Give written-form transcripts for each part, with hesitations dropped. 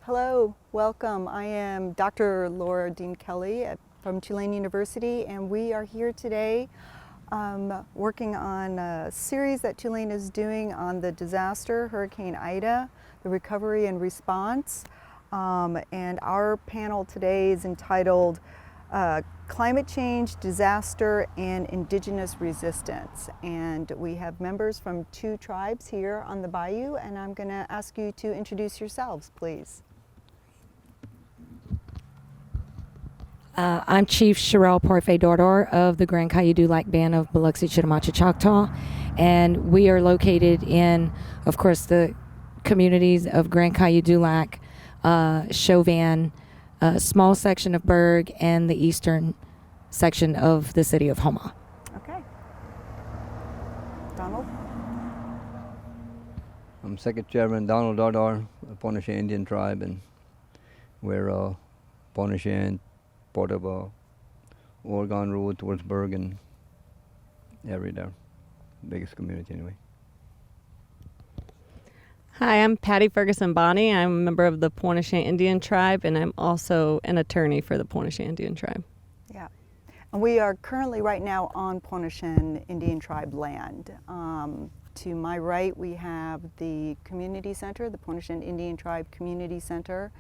Hello, welcome. I am Dr. Laura Dean Kelley from Tulane University, and we are here today working on a series that Tulane is doing on the disaster, Hurricane Ida, the recovery and response. And our panel today is entitled Climate Change, Disaster, and Indigenous Resistance. And we have members from 2 tribes here on the bayou, and I'm going to ask you to introduce yourselves, please. I'm Chief Shirell Parfait-Dardar of the Grand Caillou Dulac Band of Biloxi-Chitimacha-Choctaw, and we are located in, of course, the communities of Grand Caillou Dulac, Chauvin, a small section of Berg, and the eastern section of the city of Houma. Okay. Donald? I'm Second Chairman Donald Dardar, a Pointe Indian tribe, and we're Pointe, part of Oregon Road towards Berg and area there, biggest community anyway. Hi, I'm Patty Ferguson-Bohnee. I'm a member of the Pointe Indian tribe, and I'm also an attorney for the Pointe Indian tribe. Yeah. And we are currently right now on Pointe Indian tribe land. To my right, we have the community center, the Pointe Indian Tribe Community Center,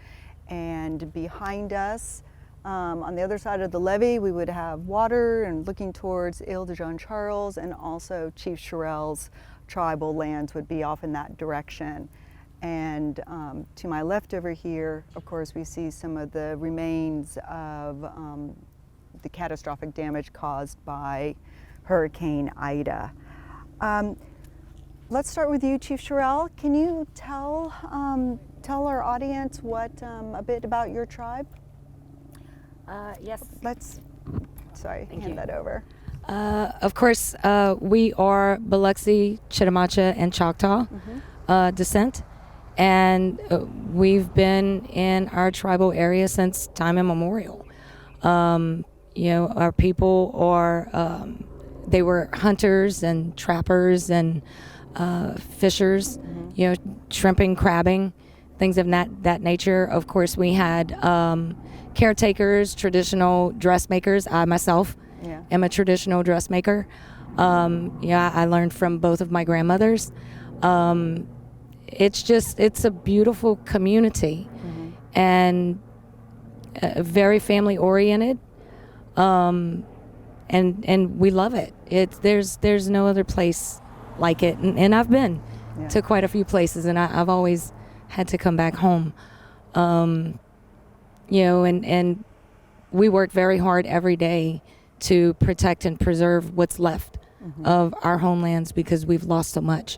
and behind us, on the other side of the levee, we would have water, and looking towards Ile de Jean Charles, and also Chief Shirell's tribal lands would be off in that direction. And to my left over here, of course, we see some of the remains of the catastrophic damage caused by Hurricane Ida. Let's start with you, Chief Shirell. Can you tell our audience what a bit about your tribe? Yes. Hand that over. Of course, we are Biloxi-Chitimacha and Choctaw descent, and we've been in our tribal area since time immemorial. Our people are, they were hunters and trappers and fishers, shrimping, crabbing, things of that nature. Of course, we had caretakers, traditional dressmakers. I myself am a traditional dressmaker. I learned from both of my grandmothers. It's a beautiful community and very family oriented. And we love it. There's no other place like it. And I've been to quite a few places, and I've always had to come back home. And we work very hard every day to protect and preserve what's left of our homelands, because we've lost so much,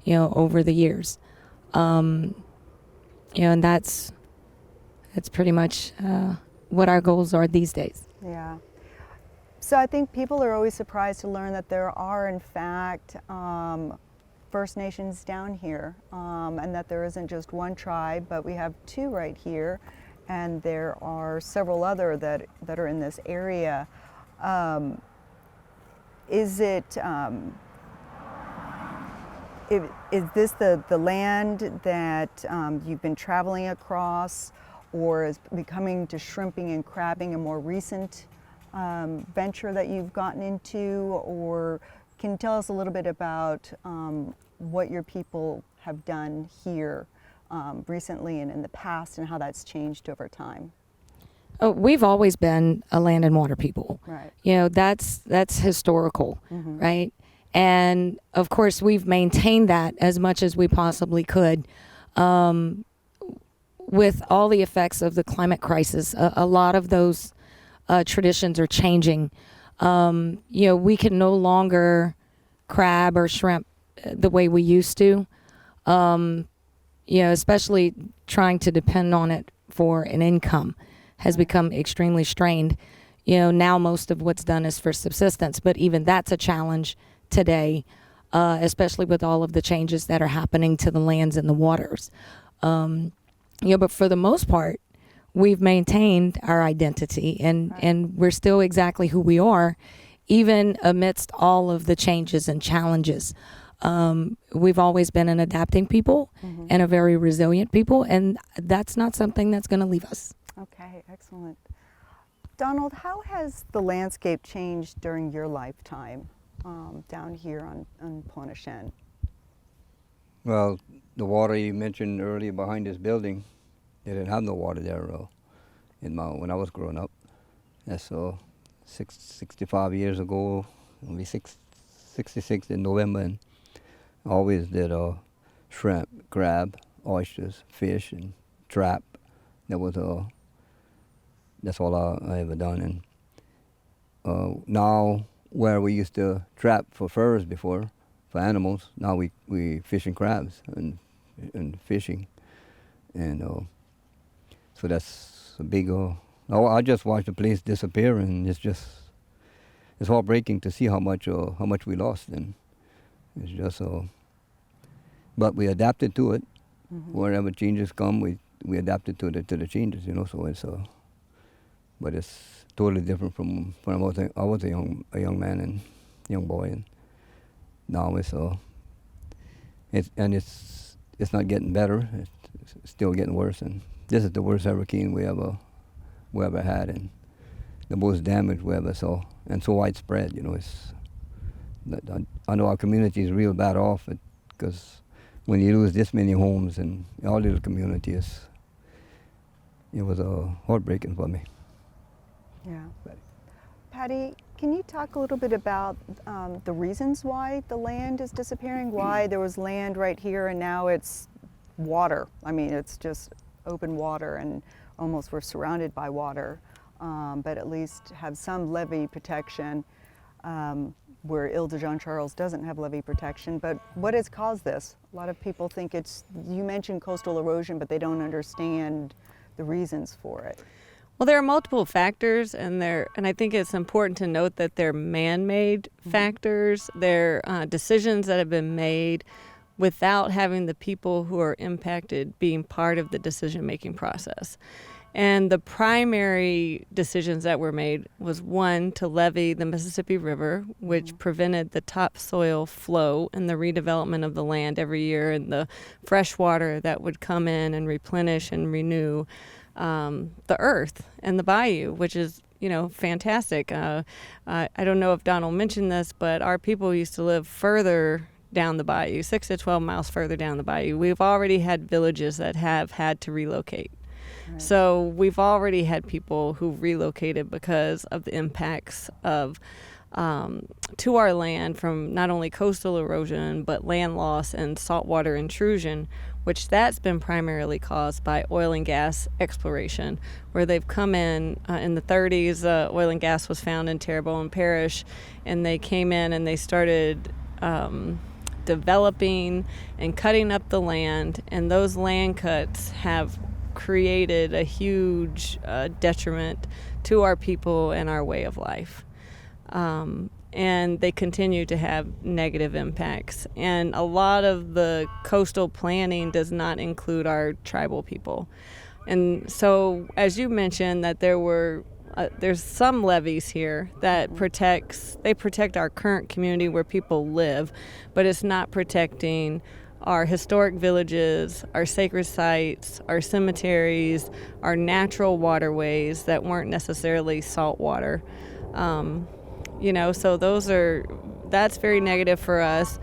over the years. And that's pretty much what our goals are these days. Yeah. So I think people are always surprised to learn that there are, in fact, First Nations down here, and that there isn't just one tribe, but we have 2 right here, and there are several other that are in this area. Is this the land that you've been traveling across, or is becoming to shrimping and crabbing a more recent venture that you've gotten into? Or can you tell us a little bit about what your people have done here recently and in the past, and how that's changed over time? Oh, we've always been a land and water people. Right. That's historical, right? And of course, we've maintained that as much as we possibly could. With all the effects of the climate crisis, a lot of those traditions are changing. We can no longer crab or shrimp the way we used to. Especially trying to depend on it for an income has become extremely strained. Now most of what's done is for subsistence, but even that's a challenge today, especially with all of the changes that are happening to the lands and the waters. But for the most part, we've maintained our identity, and we're still exactly who we are, even amidst all of the changes and challenges. we've always been an adapting people and a very resilient people, and that's not something that's going to leave us. Okay, excellent. Donald, how has the landscape changed during your lifetime down here on Pointe Chien? Well, the water you mentioned earlier behind this building, they didn't have no water there when I was growing up. That's 65 years ago. It'll be 66 in November, and I always did shrimp, crab, oysters, fish, and trap. That's all I ever done. And now, where we used to trap for furs before, for animals, now we fishing crabs and fishing, and so that's a big. I just watched the place disappear, and it's heartbreaking to see how much we lost. And it's just but we adapted to it. Wherever changes come, we adapted to the changes, So it's but it's totally different from when I was a young man and young boy, and now it's not getting better. It's still getting worse, and this is the worst hurricane we ever had, and the most damage we ever saw, and so widespread. I know our community is real bad off because when you lose this many homes in our little community, it was heartbreaking for me. Yeah. Patty, can you talk a little bit about the reasons why the land is disappearing? Why there was land right here and now it's water? I mean, it's just open water and almost we're surrounded by water, but at least have some levee protection, where Ile de Jean Charles doesn't have levee protection. But what has caused this? A lot of people think you mentioned coastal erosion, but they don't understand the reasons for it. Well, there are multiple factors, and I think it's important to note that they're man-made factors. They're decisions that have been made without having the people who are impacted being part of the decision-making process. And the primary decisions that were made was, one, to levee the Mississippi River, which prevented the topsoil flow and the redevelopment of the land every year, and the fresh water that would come in and replenish and renew the earth and the bayou, which is, fantastic. I don't know if Donald mentioned this, but our people used to live further down the bayou, 6 to 12 miles further down the bayou. We've already had villages that have had to relocate. Right. So we've already had people who relocated because of the impacts of to our land from not only coastal erosion, but land loss and saltwater intrusion, which that's been primarily caused by oil and gas exploration, where they've come in the 30s, oil and gas was found in Terrebonne Parish, and they came in and they started developing and cutting up the land, and those land cuts have created a huge detriment to our people and our way of life. And they continue to have negative impacts. And a lot of the coastal planning does not include our tribal people. And so, as you mentioned, that there's some levees here that protect our current community where people live, but it's not protecting our historic villages, our sacred sites, our cemeteries, our natural waterways that weren't necessarily salt water. So that's very negative for us.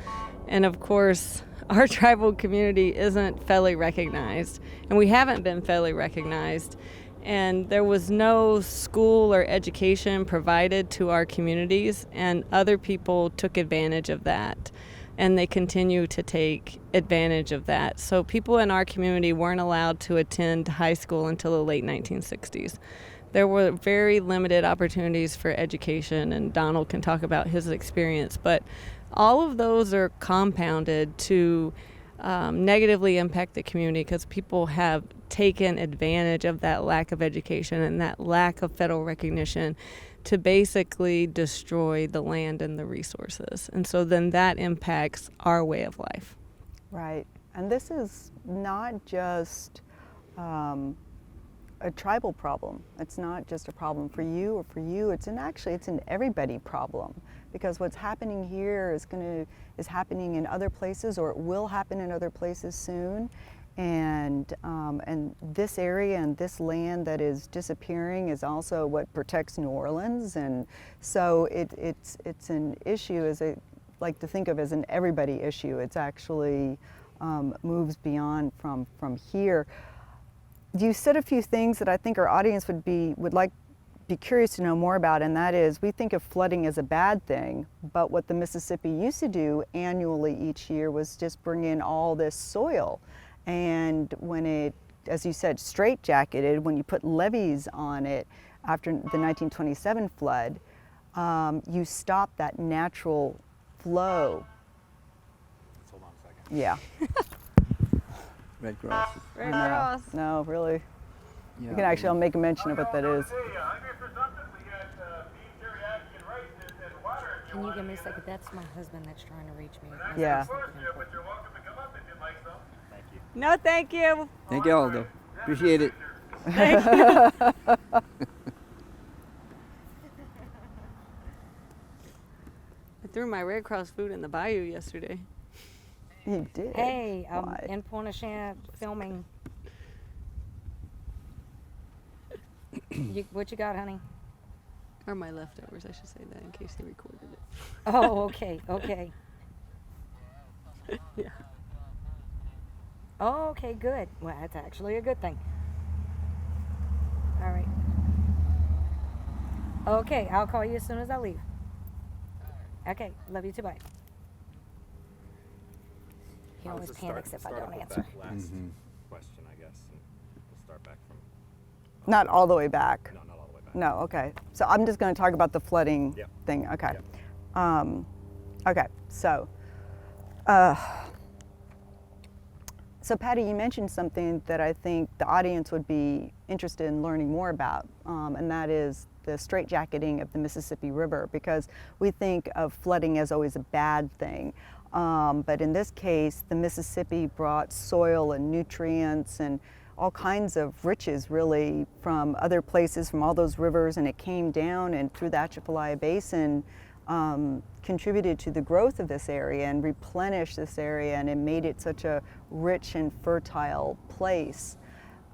And of course, our tribal community isn't federally recognized, and we haven't been federally recognized. And there was no school or education provided to our communities, and other people took advantage of that. And they continue to take advantage of that. So people in our community weren't allowed to attend high school until the late 1960s. There were very limited opportunities for education, and Donald can talk about his experience, but all of those are compounded to negatively impact the community because people have taken advantage of that lack of education and that lack of federal recognition to basically destroy the land and the resources. And so then that impacts our way of life. Right. And this is not just a tribal problem. It's not just a problem for you or for you. It's an everybody problem, because what's happening here is happening in other places, or it will happen in other places soon. And this area and this land that is disappearing is also what protects New Orleans, and so it's an issue, as I like to think of, as an everybody issue. It's actually moves beyond from here. You said a few things that I think our audience would be curious to know more about, and that is, we think of flooding as a bad thing, but what the Mississippi used to do annually each year was just bring in all this soil. And when it, as you said, straitjacketed, when you put levees on it after the 1927 flood, you stop that natural flow. Let's hold on a second. Yeah. Red Cross. Red No, Cross. no, really. Yeah. You can actually, I'll make a mention of what that is. Can you give me a second? That's my husband that's trying to reach me. Yeah. No, thank you. Thank you, Aldo. Appreciate it. I threw my Red Cross food in the bayou yesterday. You did. Hey, I'm Why? in Pointe filming. What you got, honey? Or my leftovers, I should say that in case they recorded it. Oh, okay, okay. Yeah. Oh, okay, good. Well, that's actually a good thing. All right. Okay, I'll call you as soon as I leave. Okay, love you too, bye. He always panics if I don't answer. Last question, I guess. And we'll start back from. Not all the way back. No, not all the way back. No, okay. So I'm just going to talk about the flooding Yep. thing. Okay. Yep. Okay. So Patty, you mentioned something that I think the audience would be interested in learning more about, and that is the straitjacketing of the Mississippi River, because we think of flooding as always a bad thing. But in this case, the Mississippi brought soil and nutrients and all kinds of riches, really, from other places, from all those rivers, and it came down and through the Atchafalaya Basin contributed to the growth of this area and replenished this area, and it made it such a rich and fertile place.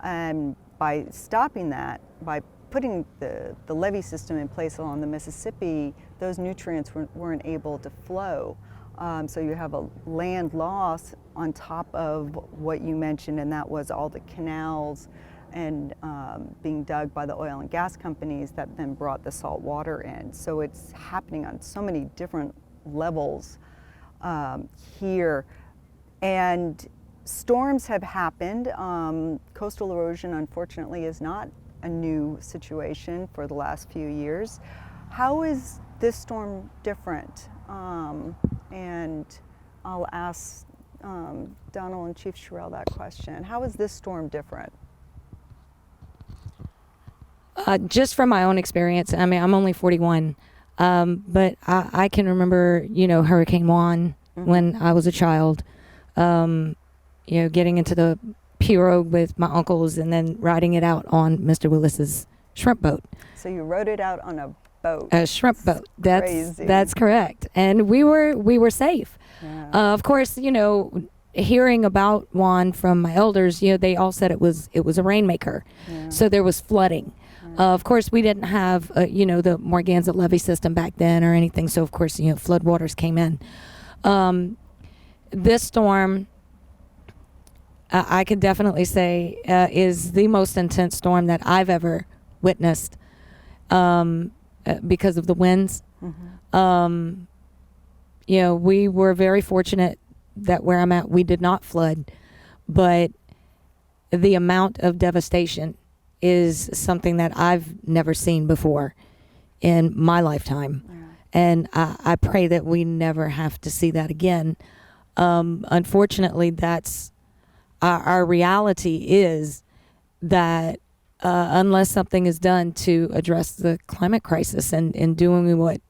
And by stopping that, by putting the levee system in place along the Mississippi, those nutrients weren't able to flow. So you have a land loss on top of what you mentioned, and that was all the canals and being dug by the oil and gas companies that then brought the salt water in. So it's happening on so many different levels here. And storms have happened. Coastal erosion, unfortunately, is not a new situation for the last few years. How is this storm different? And I'll ask Donald and Chief Shirell that question. How is this storm different? Just from my own experience, I mean, I'm only 41, but I can remember, Hurricane Juan when I was a child, getting into the pirogue with my uncles and then riding it out on Mr. Willis's shrimp boat. So you rode it out on a boat. A shrimp boat. Crazy. That's correct. And we were safe. Yeah. Of course, hearing about Juan from my elders, they all said it was a rainmaker. Yeah. So there was flooding. Of course, we didn't have, the Morganza levee system back then or anything. So, of course, floodwaters came in. This storm, I could definitely say, is the most intense storm that I've ever witnessed because of the winds. Mm-hmm. We were very fortunate that where I'm at, we did not flood. But the amount of devastation is something that I've never seen before in my lifetime. Yeah. And I pray that we never have to see that again. Unfortunately, that's our reality is that unless something is done to address the climate crisis and doing what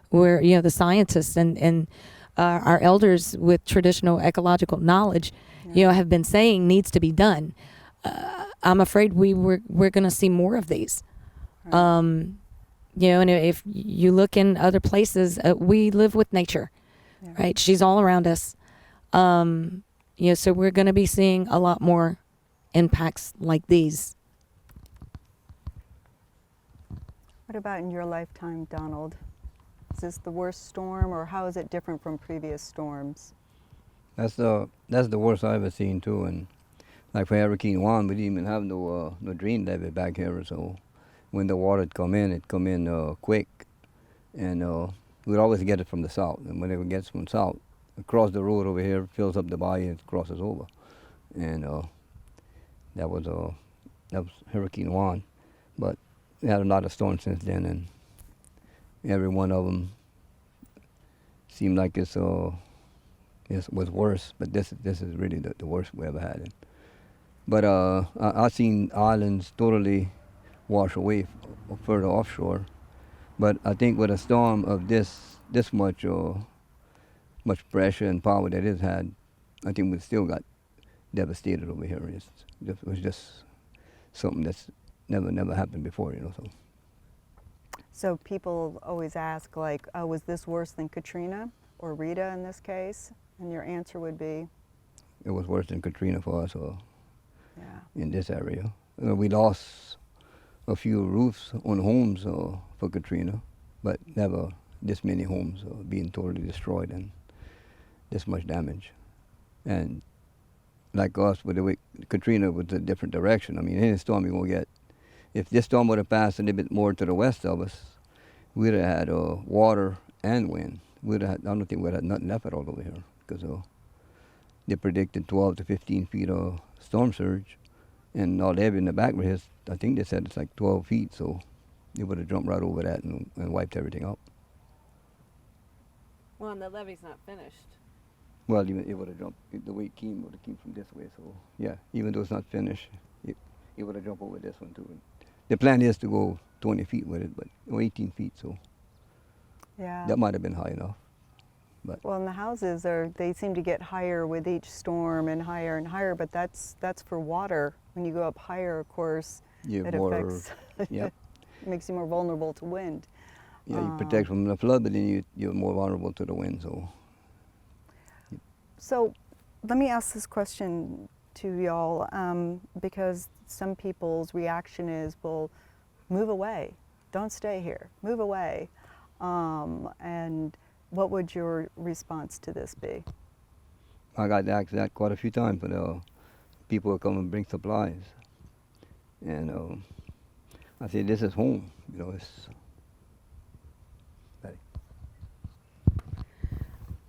we're, the scientists and our elders with traditional ecological knowledge, have been saying needs to be done. I'm afraid we're going to see more of these. Right. You know, and if you look in other places, we live with nature, Yeah. right? She's all around us. You know, so we're going to be seeing a lot more impacts like these. What about in your lifetime, Donald? Is this the worst storm, or how is it different from previous storms? That's the worst I've ever seen too. And like for Hurricane Juan, we didn't even have no drain levee back here. So when the water would come in, it come in quick, and we'd always get it from the south. And when it gets from south, across the road over here, fills up the bayou and crosses over. And that was Hurricane Juan. But we had a lot of storms since then, and every one of them seemed like it was worse. But this is really the worst we ever had it. But I've seen islands totally wash away further offshore. But I think with a storm of this much pressure and power that it had, I think we still got devastated over here. It was just something that's never happened before, you know. So people always ask, like, oh, was this worse than Katrina or Rita in this case? And your answer would be? It was worse than Katrina for us Yeah. in this area. We lost a few roofs on homes for Katrina, but never this many homes being totally destroyed and this much damage. And like us, with the way Katrina was a different direction. I mean, any storm you're going to get, if this storm would have passed a little bit more to the west of us, we'd have had water and wind. I don't think we'd have nothing left at all over here, because they predicted 12 to 15 feet of storm surge, and all they have in the back of his, I think they said it's like 12 feet, so they would have jumped right over that and wiped everything out. Well, and the levee's not finished. Well, even it would have jumped, the way it came would have came from this way, so yeah, even though it's not finished, it would have jumped over this one too. The plan is to go 20 feet with it, but 18 feet, so Yeah. that might have been high enough. But Well, and the houses they seem to get higher with each storm and higher, but that's for water. When you go up higher, of course, you have it more, affects, yep. it makes you more vulnerable to wind. Yeah, you protect from the flood, but then you're more vulnerable to the wind, so. So let me ask this question to y'all, because some people's reaction is, well, move away, don't stay here, move away. And what would your response to this be? I got asked that quite a few times, but people will come and bring supplies. And I say, this is home, you know, it's.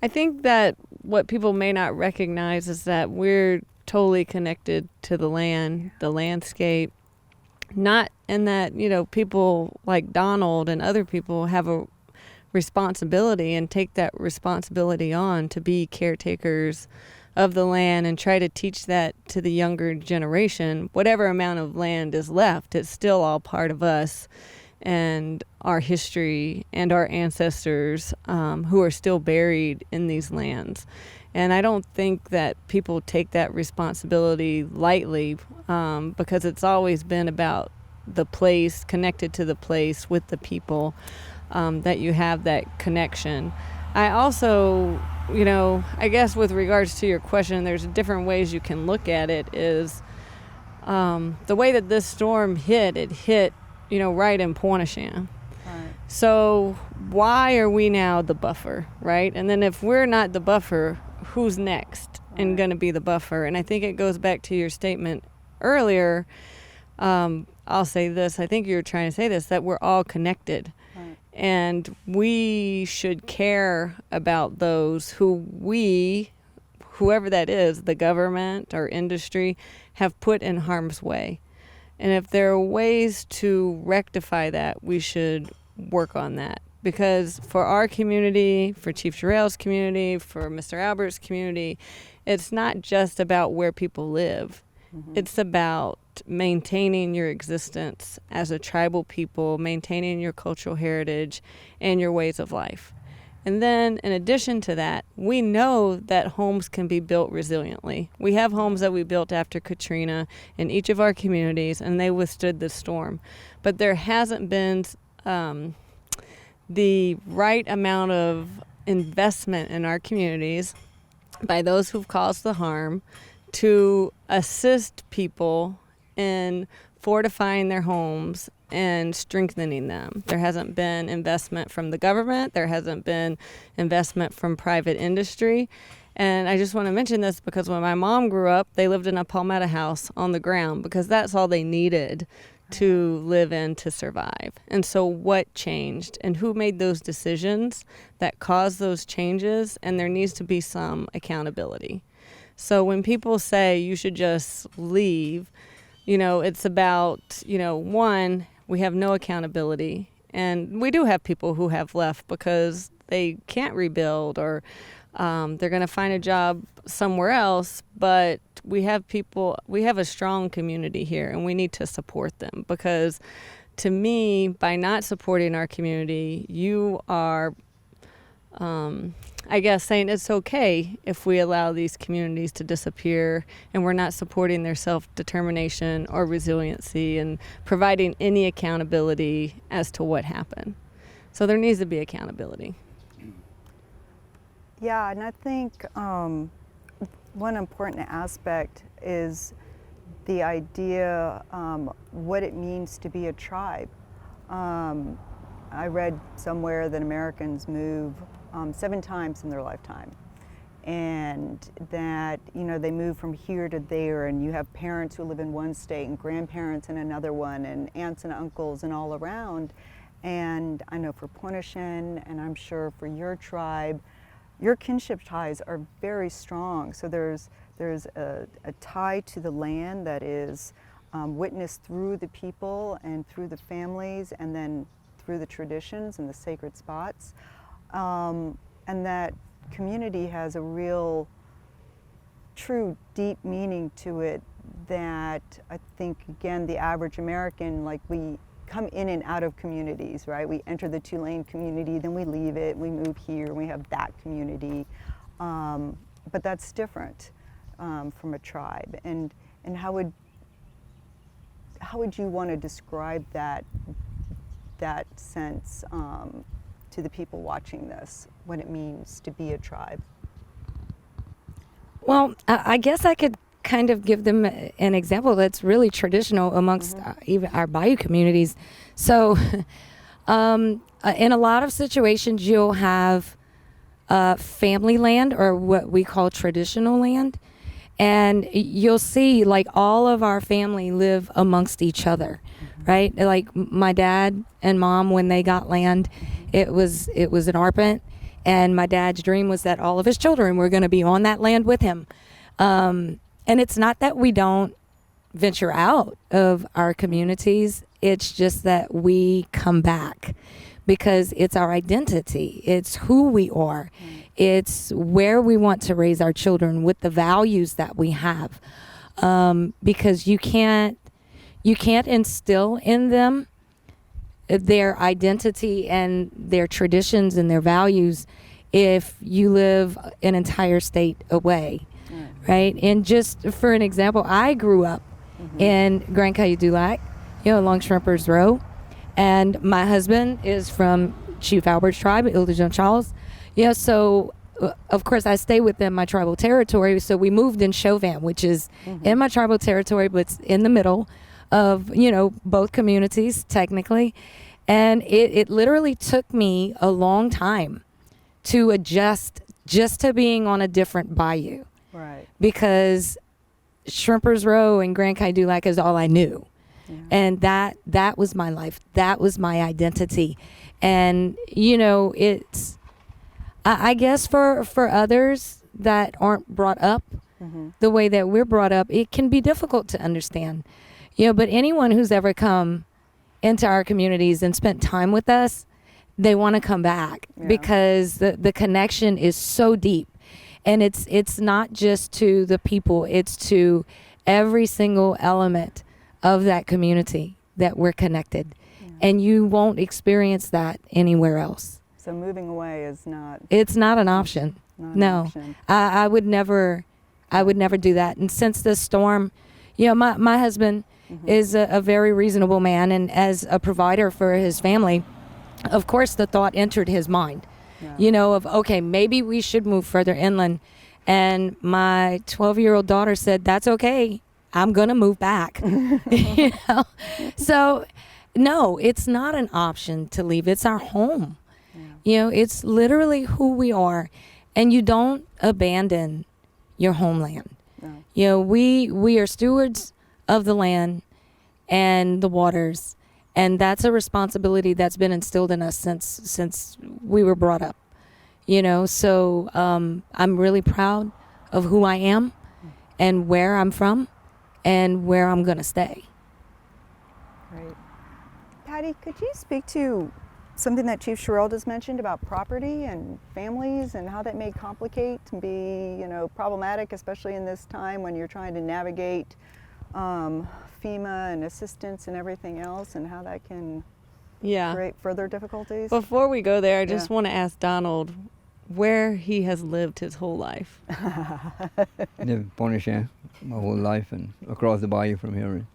I think that what people may not recognize is that we're totally connected to the land, the landscape. Not in that, you know, people like Donald and other people have a responsibility and take that responsibility on to be caretakers of the land and try to teach that to the younger generation. Whatever amount of land is left, it's still all part of us and our history and our ancestors who are still buried in these lands. And I don't think that people take that responsibility lightly because it's always been about the place, connected to the place with the people, that you have that connection. I also, you know, I guess with regards to your question, there's different ways you can look at it is the way that this storm hit, you know, right in Pointe. Right. So why are we now the buffer, right? And then if we're not the buffer, who's next and going to be the buffer? And I think it goes back to your statement earlier. I'll say this. I think you're trying to say this, that we're all connected. Right. And we should care about those whoever that is, the government or industry, have put in harm's way. And if there are ways to rectify that, we should work on that. Because for our community, for Chief Shirell's community, for Mr. Albert's community, it's not just about where people live. Mm-hmm. It's about maintaining your existence as a tribal people, maintaining your cultural heritage and your ways of life. And then in addition to that, we know that homes can be built resiliently. We have homes that we built after Katrina in each of our communities, and they withstood the storm. But there hasn't been the right amount of investment in our communities by those who've caused the harm to assist people in fortifying their homes and strengthening them. There hasn't been investment from the government. There hasn't been investment from private industry. And I just want to mention this because when my mom grew up, they lived in a palmetto house on the ground because that's all they needed to live in to survive. And so what changed and who made those decisions that caused those changes? And there needs to be some accountability. So when people say you should just leave, it's about, one, we have no accountability. And we do have people who have left because they can't rebuild or they're going to find a job somewhere else. But we have a strong community here, and we need to support them because to me, by not supporting our community, you are saying it's okay if we allow these communities to disappear and we're not supporting their self-determination or resiliency and providing any accountability as to what happened. So there needs to be accountability. Yeah, and I think one important aspect is the idea what it means to be a tribe. I read somewhere that Americans move 7 times in their lifetime, and that they move from here to there, and you have parents who live in one state and grandparents in another one and aunts and uncles and all around. And I know for Pointe-Chien, and I'm sure for your tribe, your kinship ties are very strong. So there's a tie to the land that is witnessed through the people and through the families and then through the traditions and the sacred spots. And that community has a real, true, deep meaning to it that I think, again, the average American, we come in and out of communities, right? We enter the Tulane community, then we leave it, we move here, we have that community. But that's different from a tribe. And how would you want to describe that sense to the people watching this, what it means to be a tribe? Well, I guess I could kind of give them an example that's really traditional amongst even our bayou communities. So in a lot of situations, you'll have family land or what we call traditional land. And you'll see all of our family live amongst each other, right? Like my dad and mom, when they got land, it was an arpent, and my dad's dream was that all of his children were going to be on that land with him. And it's not that we don't venture out of our communities. It's just that we come back because it's our identity. It's who we are. It's where we want to raise our children with the values that we have. Because you can't instill in them their identity and their traditions and their values if you live an entire state away. Right? And just for an example, I grew up in Grand Caillou, Dulac, along Shrimpers Row. And my husband is from Chief Albert's tribe, Ildejon Charles. So of course I stay within my tribal territory. So we moved in Chauvin, which is in my tribal territory, but it's in the middle of, both communities technically. And it literally took me a long time to adjust just to being on a different bayou. Right. Because Shrimpers Row and Grand Caillou Dulac is all I knew. Yeah. And that was my life. That was my identity. And, it's, I guess for others that aren't brought up the way that we're brought up, it can be difficult to understand. But anyone who's ever come into our communities and spent time with us, they want to come back because the connection is so deep. And it's not just to the people, it's to every single element of that community that we're connected. Yeah. And you won't experience that anywhere else. So moving away is not, It's not an option. not an No, option. I would never do that. And since this storm, you know, my husband is a very reasonable man, and as a provider for his family, of course the thought entered his mind, Yeah. you know, of, okay, maybe we should move further inland. And my 12-year-old daughter said, that's okay, I'm gonna move back. You know, so no, it's not an option to leave. It's our home. Yeah. You know, it's literally who we are, and you don't abandon your homeland. No. You know, we are stewards of the land and the waters, and that's a responsibility that's been instilled in us since we were brought up. You know, so I'm really proud of who I am and where I'm from and where I'm gonna stay. Great. Patty, could you speak to something that Chief Shirell just mentioned about property and families and how that may complicate and be, you know, problematic, especially in this time when you're trying to navigate FEMA and assistance and everything else, and how that can Yeah. create further difficulties? Before we go there, I just Yeah. want to ask Donald where he has lived his whole life. Lived in Pointe my whole life and across the bayou from here. And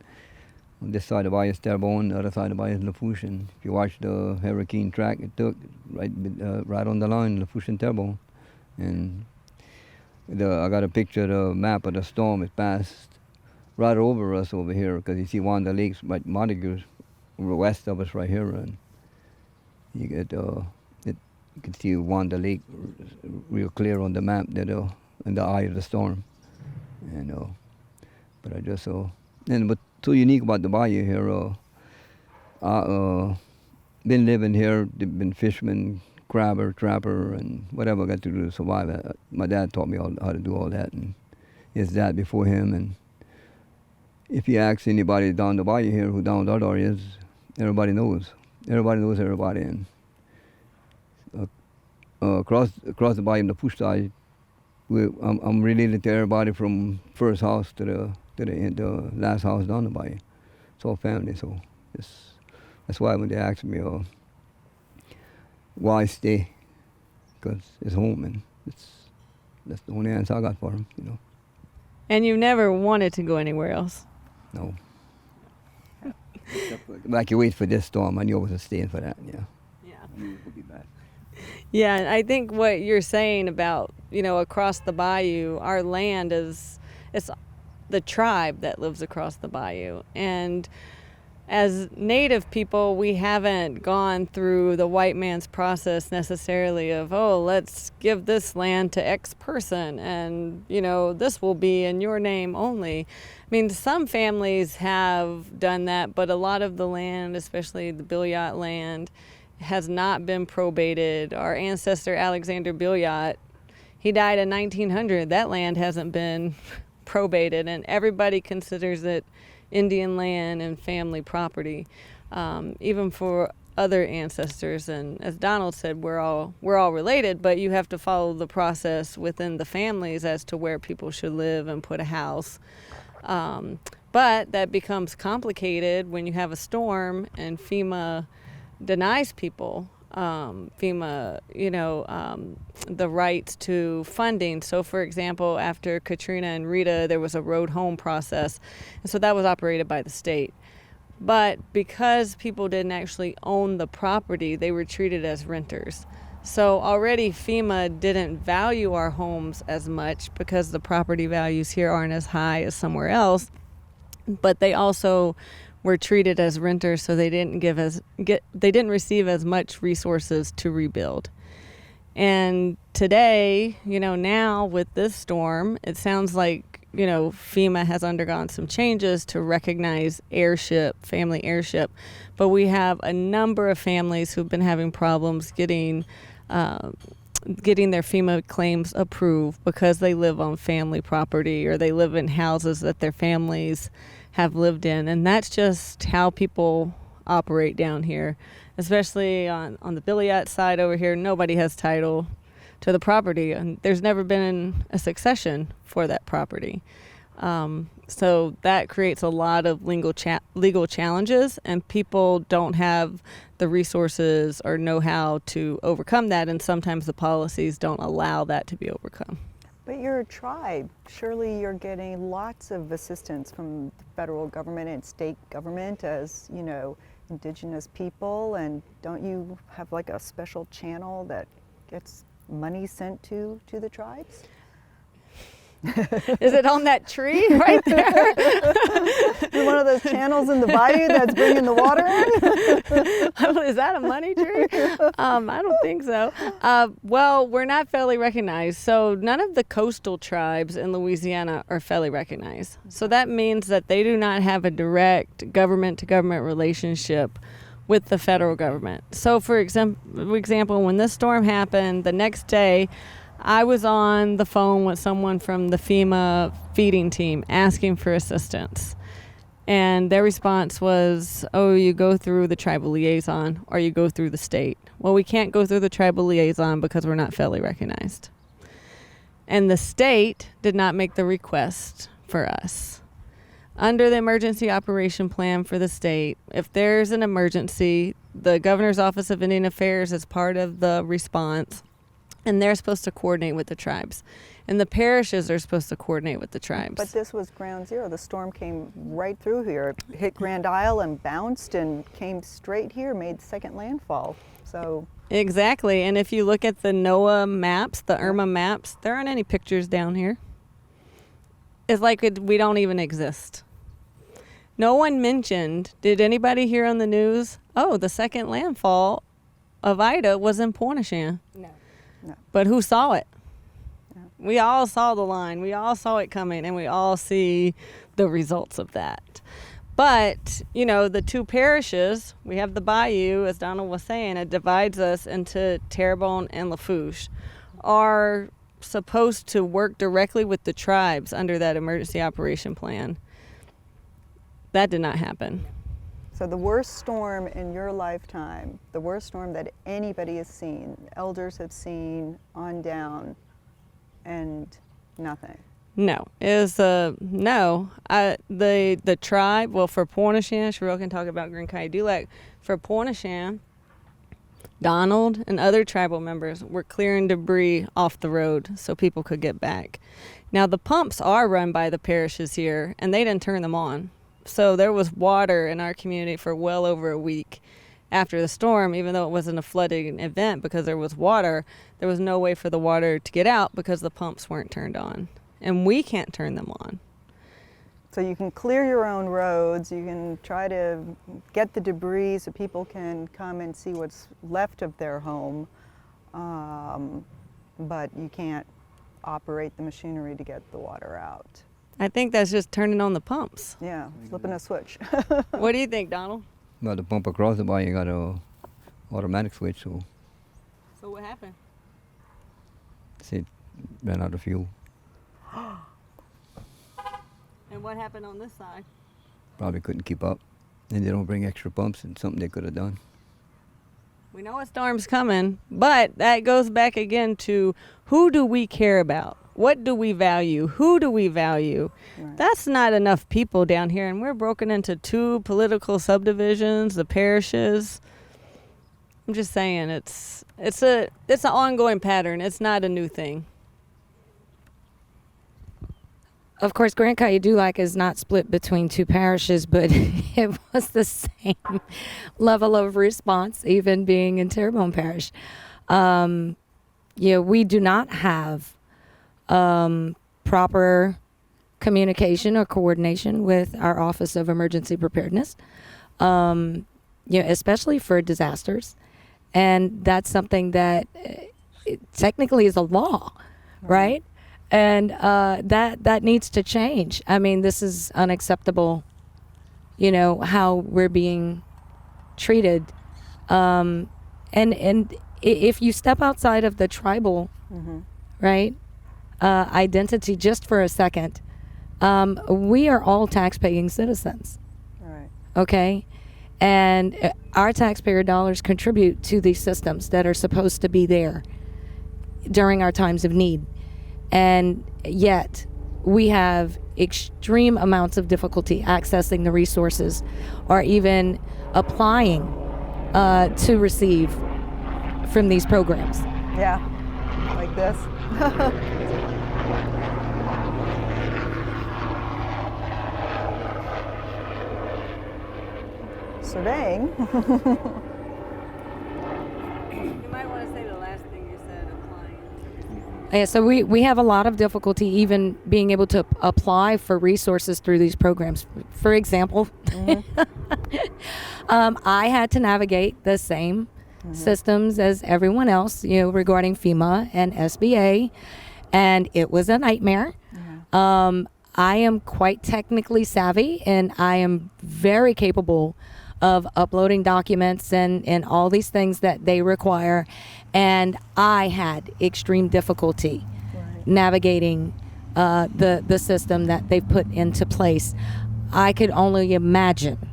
on this side of the bayou is Terrebonne, the other side of the bayou is Lafourche. And if you watch the hurricane track it took, right on the line, Lafourche and Terrebonne. And I got a picture of the map of the storm. It passed right over us over here, because you see one of the lakes, right, Montague's west of us right here. And you get you can see Wanda Lake real clear on the map that in the eye of the storm. And but I just and what's so unique about the bayou here, been living here, been fisherman, crabber, trapper, and whatever I got to do to survive. My dad taught me how to do all that, and his dad before him. And if you ask anybody down the bayou here who Donald Dardar is, everybody knows. Everybody knows everybody. And across the bayou on the push side, I'm related to everybody from first house to the last house down the bayou. It's all family, so that's why when they ask me why stay, because it's home, and that's the only answer I got for them, you know. And you never wanted to go anywhere else. No. Like you wait for this storm, I knew I wasn't staying for that. Yeah. Yeah. I knew it would be bad. Yeah, and I think what you're saying about, you know, across the bayou, our land it's the tribe that lives across the bayou. And as Native people, we haven't gone through the white man's process necessarily of, oh, let's give this land to X person and, you know, this will be in your name only. I mean, some families have done that, but a lot of the land, especially the Billiot land, has not been probated. Our ancestor Alexander Billiot, he died in 1900. That land hasn't been probated, and everybody considers it Indian land and family property, even for other ancestors. And as Donald said, we're all related, but you have to follow the process within the families as to where people should live and put a house. But that becomes complicated when you have a storm and FEMA denies people FEMA, the rights to funding. So, for example, after Katrina and Rita, there was a road home process, and so that was operated by the state. But because people didn't actually own the property, they were treated as renters. So already FEMA didn't value our homes as much because the property values here aren't as high as somewhere else. But they also were treated as renters, so they didn't receive as much resources to rebuild. And today, now with this storm, it sounds like, FEMA has undergone some changes to recognize family airship. But we have a number of families who've been having problems getting their FEMA claims approved because they live on family property or they live in houses that their families have lived in. And that's just how people operate down here, especially on the Billiot side over here. Nobody has title to the property, and there's never been a succession for that property. So that creates a lot of legal challenges, and people don't have the resources or know how to overcome that, and sometimes the policies don't allow that to be overcome. But you're a tribe. Surely you're getting lots of assistance from the federal government and state government as, you know, Indigenous people, and don't you have like a special channel that gets money sent to the tribes? Is it on that tree right there? Is it one of those channels in the bayou that's bringing the water in? Is that a money tree? I don't think so. Well, we're not federally recognized, so none of the coastal tribes in Louisiana are federally recognized. So that means that they do not have a direct government-to-government relationship with the federal government. So, for example, when this storm happened, the next day, I was on the phone with someone from the FEMA feeding team asking for assistance. And their response was, oh, you go through the tribal liaison or you go through the state. Well, we can't go through the tribal liaison because we're not federally recognized. And the state did not make the request for us. Under the emergency operation plan for the state, if there's an emergency, the Governor's Office of Indian Affairs is part of the response. And they're supposed to coordinate with the tribes. And the parishes are supposed to coordinate with the tribes. But this was ground zero. The storm came right through here. It hit Grand Isle and bounced and came straight here, made second landfall. So exactly. And if you look at the NOAA maps, the IRMA maps, there aren't any pictures down here. It's like we don't even exist. No one mentioned, did anybody hear on the news, oh, the second landfall of Ida was in Pointe. No. But who saw it? Yeah. We all saw the line. We all saw it coming, and we all see the results of that. But, you know, the two parishes, we have the bayou, as Donald was saying, it divides us into Terrebonne and Lafourche, are supposed to work directly with the tribes under that emergency operation plan. That did not happen. So the worst storm in your lifetime, the worst storm that anybody has seen, elders have seen on down, and nothing. No, no. The tribe. Well, for Pointe, Shirell can talk about Grand Caillou Dulac. For Pointe, Donald and other tribal members were clearing debris off the road so people could get back. Now the pumps are run by the parishes here, and they didn't turn them on. So there was water in our community for well over a week after the storm, even though it wasn't a flooding event because there was water. There was no way for the water to get out because the pumps weren't turned on. And we can't turn them on. So you can clear your own roads, you can try to get the debris so people can come and see what's left of their home, but you can't operate the machinery to get the water out. I think that's just turning on the pumps. Yeah, flipping a switch. What do you think, Donald? Well, the pump across the bayou, you got a automatic switch, so So what happened? it ran out of fuel. And what happened on this side? Probably couldn't keep up. And they don't bring extra pumps, and something they could have done. We know a storm's coming, but that goes back again to who do we care about? What do we value? Who do we value? Right. That's not enough people down here, and we're broken into two political subdivisions, the parishes. I'm just saying, it's an ongoing pattern. It's not a new thing. Of course, Grand Caillou Dulac is not split between two parishes, but it was the same level of response, even being in Terrebonne Parish. We do not have proper communication or coordination with our Office of Emergency Preparedness, especially for disasters. And that's something that technically is a law, right? And that needs to change. I mean, this is unacceptable, how we're being treated. And if you step outside of the tribal, right, identity just for a second, we are all tax-paying citizens. Right. Okay? And our taxpayer dollars contribute to these systems that are supposed to be there during our times of need. And yet, we have extreme amounts of difficulty accessing the resources or even applying to receive from these programs. Yeah, like this. Surveying. You might want to say the last thing you said, applying. Yeah, so we have a lot of difficulty even being able to apply for resources through these programs. For example, I had to navigate the same systems as everyone else, regarding FEMA and SBA, and it was a nightmare. I am quite technically savvy, and I am very capable of uploading documents and all these things that they require. And I had extreme difficulty navigating the system that they've put into place. I could only imagine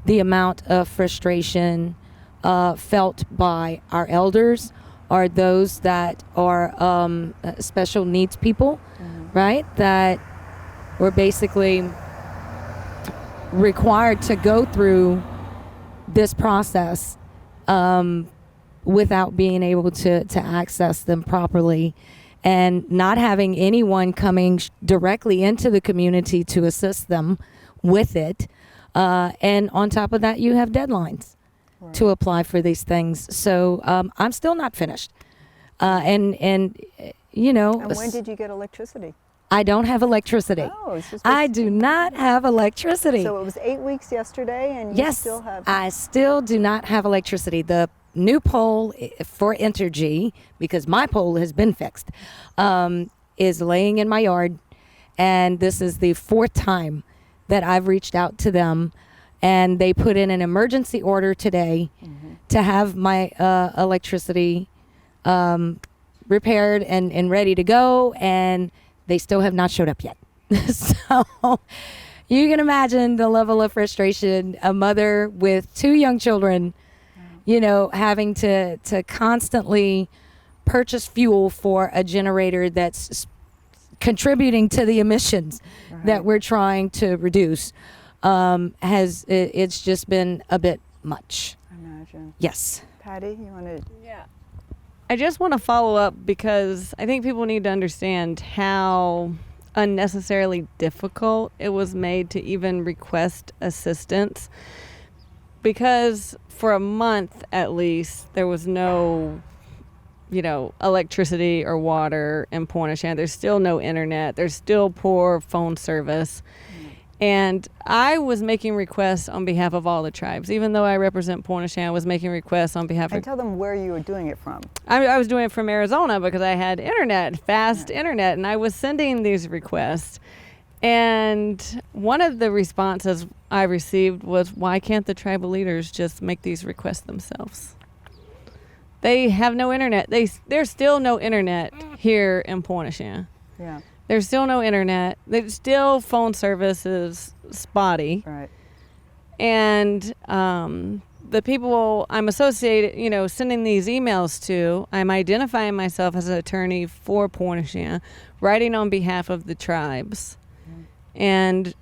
the amount of frustration felt by our elders or those that are special needs people, right? That were basically required to go through this process without being able to access them properly, and not having anyone coming directly into the community to assist them with it. And on top of that, you have deadlines to apply for these things. So I'm still not finished. And And when did you get electricity? I don't have electricity. Oh, it's just I do not have electricity. So it was 8 weeks yesterday, and you Yes, still have. I still do not have electricity. The new pole for Entergy, because my pole has been fixed, is laying in my yard, and this is the 4th time that I've reached out to them, and they put in an emergency order today to have my electricity repaired and ready to go, and they still have not showed up yet. So you can imagine the level of frustration a mother with 2 young children, having to constantly purchase fuel for a generator that's contributing to the emissions that we're trying to reduce. It's just been a bit much. I imagine. Yes. Patty, you want to? Yeah. I just want to follow up because I think people need to understand how unnecessarily difficult it was made to even request assistance, because for a month at least there was no electricity or water in Pointe. There's still no internet. There's still poor phone service. And I was making requests on behalf of all the tribes. Even though I represent Pointe, I was making requests on behalf And of... tell them where you were doing it from. I was doing it from Arizona because I had fast internet, and I was sending these requests. And one of the responses I received was, why can't the tribal leaders just make these requests themselves? They have no internet. There's still no internet here in Pointe. Yeah. There's still no internet. There's still phone service is spotty. Right. And the people I'm associated, sending these emails to, I'm identifying myself as an attorney for Pointe, writing on behalf of the tribes. And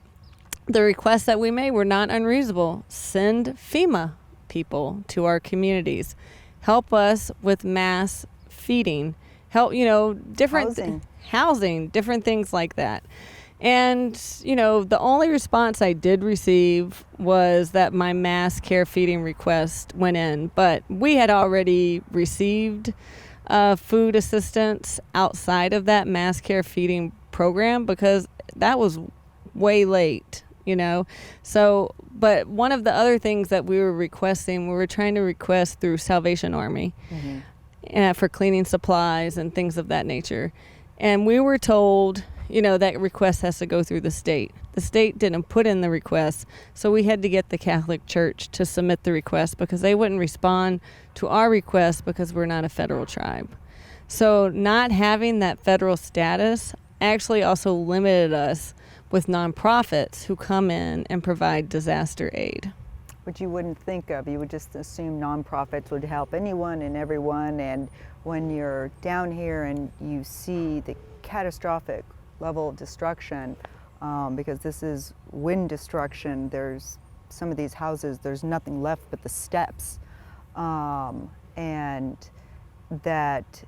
the requests that we made were not unreasonable. Send FEMA people to our communities. Help us with mass feeding. Help, different housing, different things like that. And, the only response I did receive was that my mass care feeding request went in. But we had already received food assistance outside of that mass care feeding program because that was way late, So, but one of the other things that we were requesting, we were trying to request through Salvation Army for cleaning supplies and things of that nature. And we were told, that request has to go through the state. The state didn't put in the request, so we had to get the Catholic Church to submit the request because they wouldn't respond to our request because we're not a federal tribe. So not having that federal status actually also limited us with nonprofits who come in and provide disaster aid. Which you wouldn't think of. You would just assume nonprofits would help anyone and everyone. And when you're down here and you see the catastrophic level of destruction, because this is wind destruction. There's some of these houses, there's nothing left but the steps, and that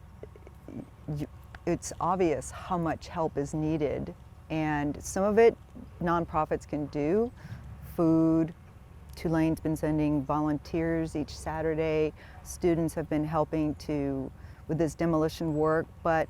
it's obvious how much help is needed. And some of it nonprofits can do, food. Tulane's been sending volunteers each Saturday. Students have been helping with this demolition work, but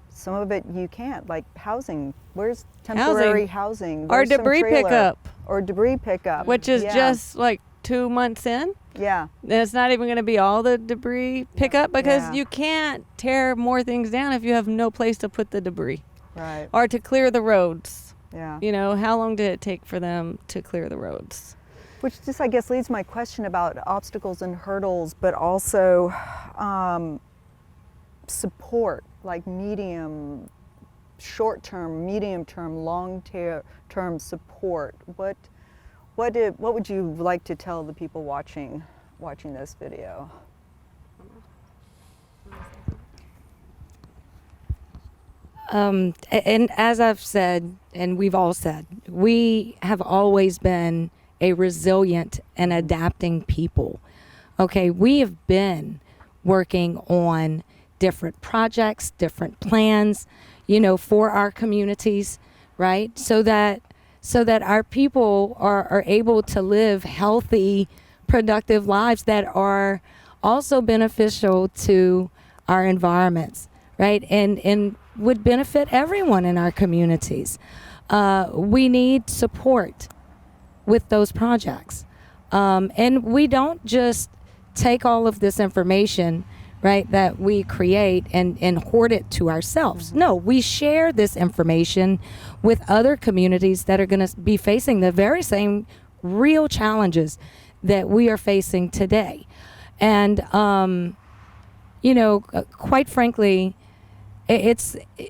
some of it you can't, like housing. Where's temporary housing? Or Where's some debris trailer? pickup. Or debris pickup. Which is Yeah. just like 2 months in. Yeah. And it's not even going to be all the debris pickup because Yeah. you can't tear more things down if you have no place to put the debris Right. or to clear the roads. Yeah. You know, how long did it take for them to clear the roads? Which just, I guess, leads my question about obstacles and hurdles, but also support, like medium, short-term, medium-term, long-term support. What would you like to tell the people watching this video? And as I've said, and we've all said, we have always been a resilient and adapting people. Okay, we have been working on different projects, different plans, you know, for our communities, right? So that our people are able to live healthy, productive lives that are also beneficial to our environments, right? And would benefit everyone in our communities. We need support with those projects. And we don't just take all of this information, right, that we create and hoard it to ourselves. No, we share this information with other communities that are going to be facing the very same real challenges that we are facing today. And, you know, quite frankly,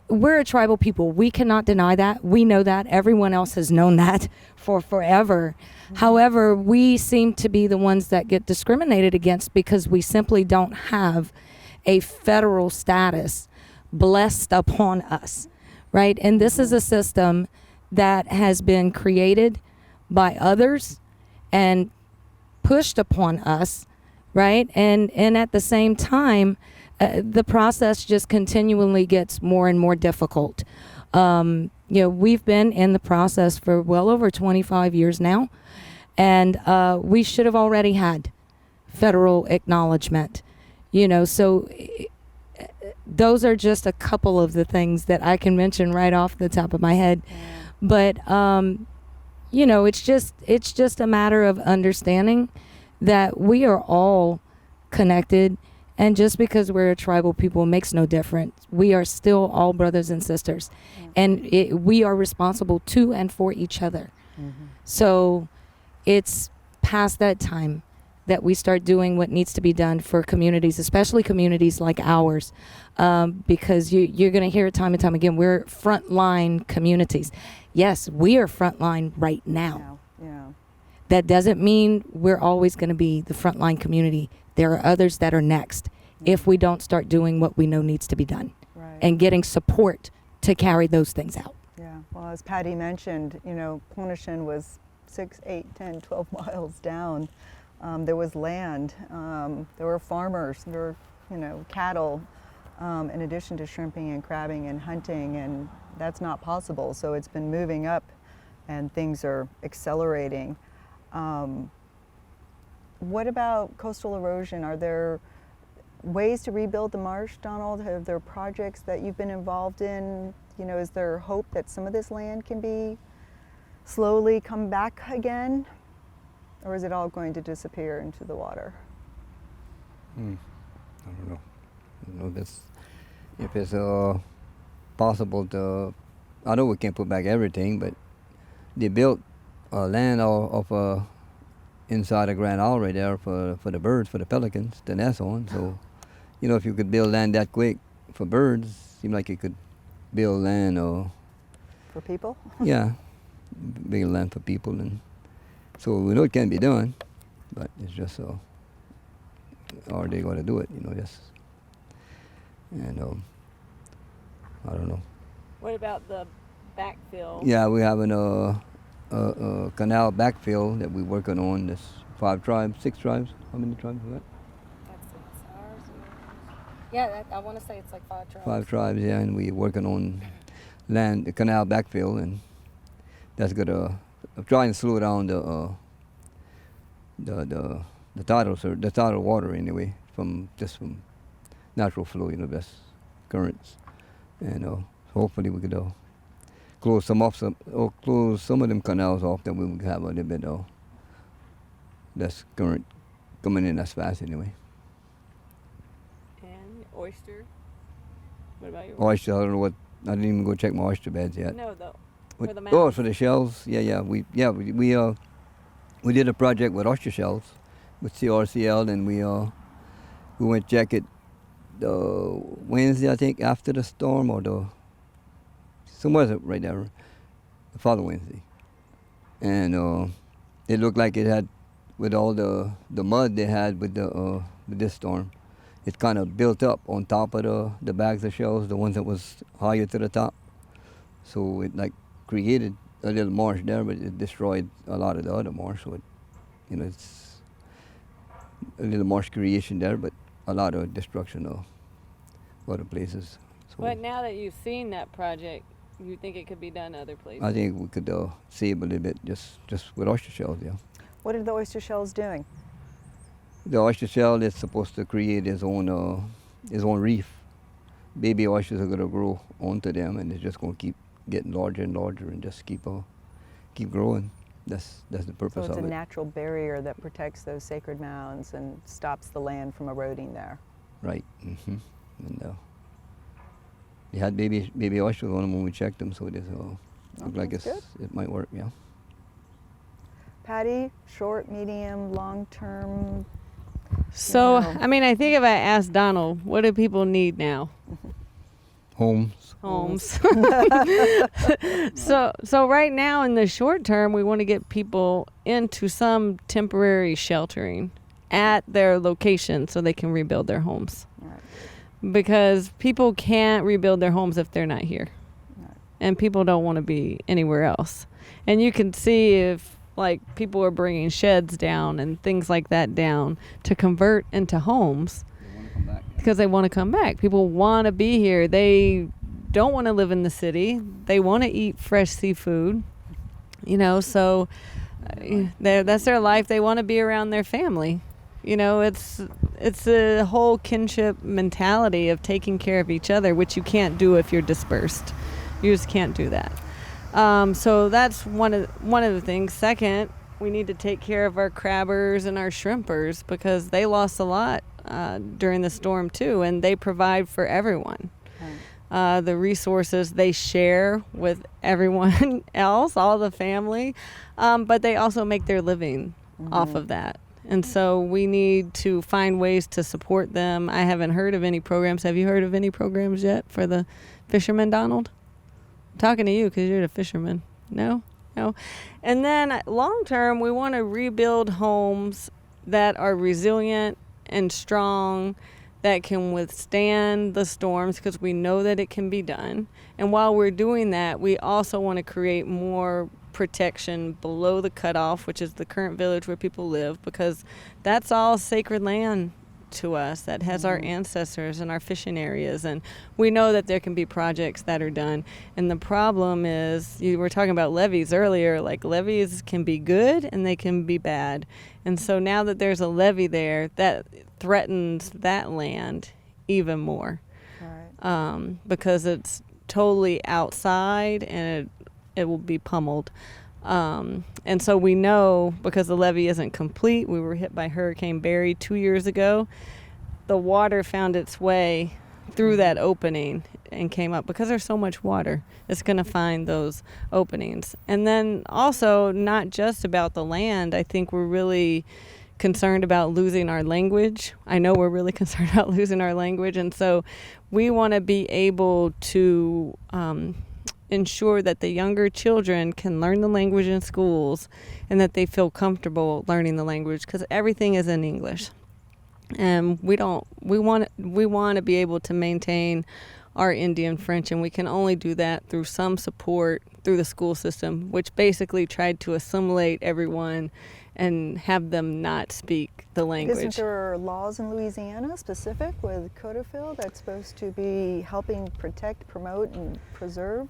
we're a tribal people. We cannot deny that. We know that. Everyone else has known that for forever. However, we seem to be the ones that get discriminated against because we simply don't have a federal status blessed upon us, right? And this is a system that has been created by others and pushed upon us, right? And at the same time, the process just continually gets more and more difficult. You know, we've been in the process for well over 25 years now, and we should have already had federal acknowledgement. You know, so those are just a couple of the things that I can mention right off the top of my head. Yeah. But you know, it's just a matter of understanding that we are all connected. And just because we're a tribal people makes no difference. We are still all brothers and sisters. Mm-hmm. And we are responsible to and for each other. Mm-hmm. So it's past that time that we start doing what needs to be done for communities, especially communities like ours, because you're going to hear it time and time again. We're frontline communities. Yes, we are frontline right now. Yeah. That doesn't mean we're always going to be the frontline community. There are others that are next if we don't start doing what we know needs to be done, right, and getting support to carry those things out. Yeah, well, as Patty mentioned, you know, Pointe was 6, 8, 10, 12 miles down. There was land, there were farmers, there were, you know, cattle, in addition to shrimping and crabbing and hunting, and that's not possible. So it's been moving up and things are accelerating. What about coastal erosion? Are there ways to rebuild the marsh, Donald? Are there projects that you've been involved in? You know, is there hope that some of this land can be slowly come back again? Or is it all going to disappear into the water? I don't know. I don't know if it's possible to, I know we can't put back everything, but they built land off inside the Grand Isle right there for the birds, for the pelicans to nest on. So, you know, if you could build land that quick for birds, seemed like you could build land for people? Yeah, build land for people, and so we know it can be done, but it's just are they going to do it? You know, just and I don't know. What about the backfill. Yeah, we're having a canal backfill that we're working on. There's 5 tribes, 6 tribes. How many tribes is that? Yeah, I want to say it's like 5 tribes. 5 tribes, yeah, and we're working on the canal backfill, and that's gonna try and slow down the tidal water anyway, from natural flow, that's currents, and hopefully we could close some of them canals off, that we would have a little bit less current coming in as fast anyway. And oyster. What about your Oyster, I don't know what. I didn't even go check my oyster beds yet. No, though. What- For the oh, mountains. for the shells. Yeah. We did a project with oyster shells with CRCL, and we went check it Wednesday, I think, after the storm, or somewhere right there, the following Wednesday, and it looked like it had, with all the mud they had with this storm, it kind of built up on top of the bags of shells, the ones that was higher to the top. So it like created a little marsh there, but it destroyed a lot of the other marsh. So it's a little marsh creation there, but a lot of destruction of other places. So But now that you've seen that project, you think it could be done other places? I think we could save a little bit just with oyster shells, yeah. What are the oyster shells doing? The oyster shell is supposed to create its own reef. Baby oysters are gonna grow onto them, and it's just gonna keep getting larger and larger, and just keep growing. That's the purpose So it's of a it. natural barrier that protects those sacred mounds and stops the land from eroding there. Right. Mm-hmm. And they had baby oysters on them when we checked them, so it looked like that's it might work. Yeah. Patty, short, medium, long term. So, know. I mean, I think if I asked Donald, what do people need now? Homes. Homes. So right now in the short term, we want to get people into some temporary sheltering at their location so they can rebuild their homes. Right. Because people can't rebuild their homes if they're not here. Right. And people don't want to be anywhere else. And you can see if like people are bringing sheds down and things like that down to convert into homes They want to come back. Yeah. because they want to come back. People want to be here. They don't want to live in the city. They want to eat fresh seafood, so that's their life. They want to be around their family. It's a whole kinship mentality of taking care of each other, which you can't do if you're dispersed. You just can't do that. So that's one of the things. Second, we need to take care of our crabbers and our shrimpers because they lost a lot during the storm too, and they provide for everyone. The resources they share with everyone else, all the family, but they also make their living off of that. And so we need to find ways to support them. I haven't heard of any programs. Have you heard of any programs yet for the fishermen, Donald? I'm talking to you because you're the fisherman. No? And then long term, we want to rebuild homes that are resilient and strong, that can withstand the storms because we know that it can be done. And while we're doing that, we also want to create more protection below the cutoff, which is the current village where people live, because that's all sacred land to us that has our ancestors and our fishing areas, and we know that there can be projects that are done. And the problem is, you were talking about levees earlier, like levees can be good and they can be bad. And so now that there's a levee there, that threatens that land even more. Right. Because it's totally outside and it will be pummeled. And so we know, because the levee isn't complete, we were hit by Hurricane Barry 2 years ago, the water found its way through that opening and came up. Because there's so much water, it's going to find those openings. And then also, not just about the land, I think we're really concerned about losing our language. I know we're really concerned about losing our language, and so we want to be able to ensure that the younger children can learn the language in schools and that they feel comfortable learning the language, because everything is in English. And we want to be able to maintain are Indian French, and we can only do that through some support through the school system, which basically tried to assimilate everyone and have them not speak the language. Isn't there laws in Louisiana specific with Codafil that's supposed to be helping protect, promote, and preserve?